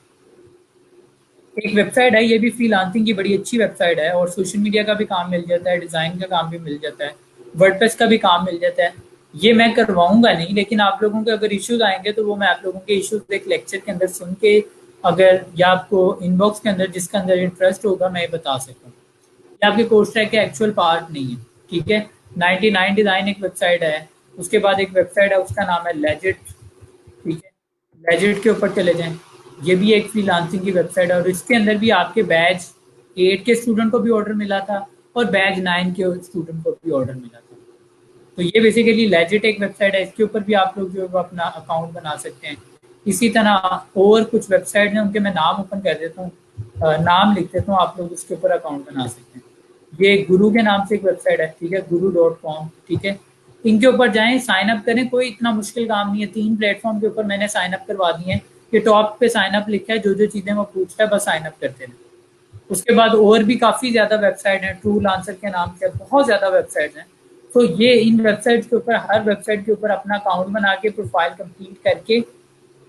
एक वेबसाइट है, ये भी फ्रीलांसिंग की बड़ी अच्छी वेबसाइट है और सोशल मीडिया का भी काम मिल जाता है, डिज़ाइन का काम भी मिल जाता है, वर्डप्रेस का भी काम मिल जाता है। ये मैं करवाऊंगा नहीं, लेकिन आप लोगों के अगर इश्यूज आएंगे तो वो मैं आप लोगों के इश्यूज एक लेक्चर के अंदर सुन के, अगर या आपको इनबॉक्स के अंदर जिसके अंदर इंटरेस्ट होगा मैं ये बता सकता हूँ। ये आपके कोर्स ट्रैक के एक्चुअल पार्ट नहीं है। ठीक है, 99 डिज़ाइन एक वेबसाइट है। उसके बाद एक वेबसाइट है उसका नाम है लेजिट। ठीक है, लेजिट के ऊपर चले जाएं। ये भी एक फ्रीलांसिंग की वेबसाइट है और इसके अंदर भी आपके बैच 8 के स्टूडेंट को भी ऑर्डर मिला था और बैच 9 के स्टूडेंट को भी ऑर्डर मिला था। तो ये बेसिकली लेजिट एक वेबसाइट है, इसके ऊपर भी आप लोग जो है वो अपना अकाउंट बना सकते हैं। इसी तरह और कुछ वेबसाइट हैं, उनके मैं नाम ओपन कर देता हूँ, नाम लिख देता हूँ, आप लोग उसके ऊपर अकाउंट बना सकते हैं। ये गुरु के नाम से एक वेबसाइट है, ठीक है, guru.com। ठीक है, इनके ऊपर जाएं, साइन अप करें। कोई इतना मुश्किल काम नहीं है। 3 प्लेटफॉर्म के ऊपर मैंने साइन अप करवा दिए हैं। ये टॉप पे साइन अप लिखा है, जो जो चीज़ें वो पूछता है बस साइन अप करते हैं। उसके बाद और भी काफ़ी ज़्यादा वेबसाइट हैं, ट्रू लांसर के नाम से बहुत ज़्यादा वेबसाइट हैं। तो ये इन वेबसाइट के ऊपर, हर वेबसाइट के ऊपर अपना अकाउंट बना के प्रोफाइल कंप्लीट करके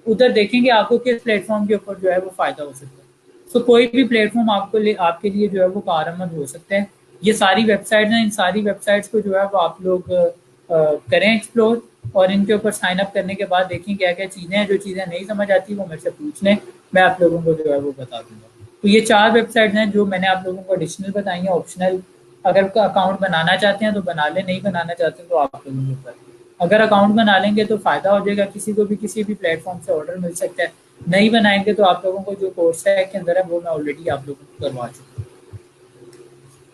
उधर देखेंगे आपको किस प्लेटफॉर्म के ऊपर जो है वो फ़ायदा हो सकता है। तो कोई भी प्लेटफॉर्म आपके लिए जो है वो कारआमद हो सकता है। ये सारी वेबसाइट हैं, इन सारी वेबसाइट्स को जो है वो आप लोग करें एक्सप्लोर। और इनके ऊपर साइन अप करने के बाद देखें क्या क्या चीज़ें हैं। जो चीज़ें नहीं समझ आती वो मेरे से पूछ लें, मैं आप लोगों को जो है वो बता दूंगा। तो ये 4 वेबसाइट हैं जो मैंने आप लोगों को एडिशनल बताई हैं, ऑप्शनल। अगर अकाउंट बनाना चाहते हैं तो बना लें, नहीं बनाना चाहते हैं तो आप लोगों के ऊपर। अगर अकाउंट बना लेंगे तो फ़ायदा हो जाएगा, किसी को भी किसी भी प्लेटफॉर्म से ऑर्डर मिल सकता है। नहीं बनाएंगे तो आप लोगों को जो कोर्स है के अंदर है वो मैं ऑलरेडी आप लोगों को करवा चुका हूँ।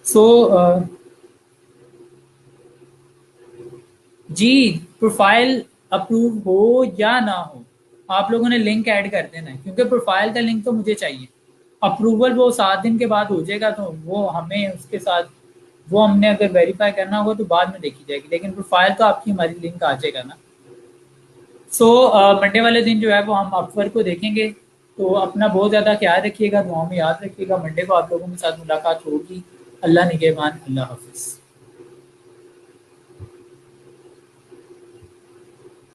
सो जी, प्रोफाइल अप्रूव हो या ना हो, आप लोगों ने लिंक ऐड कर देना है, क्योंकि प्रोफाइल का लिंक तो मुझे चाहिए। अप्रूवल वो 7 दिन के बाद हो जाएगा, तो वो हमें उसके साथ वो हमने अगर वेरीफाई करना होगा तो बाद में देखी जाएगी, लेकिन प्रोफाइल तो आपकी हमारी लिंक आ जाएगा ना। सो मंडे वाले दिन जो है वो हम अकबर को देखेंगे। तो अपना बहुत ज़्यादा ख्याल रखिएगा, दुआओं में याद रखिएगा। मंडे को आप लोगों के साथ मुलाकात होगी। अल्लाह निगहबान, अल्लाह हाफिज़।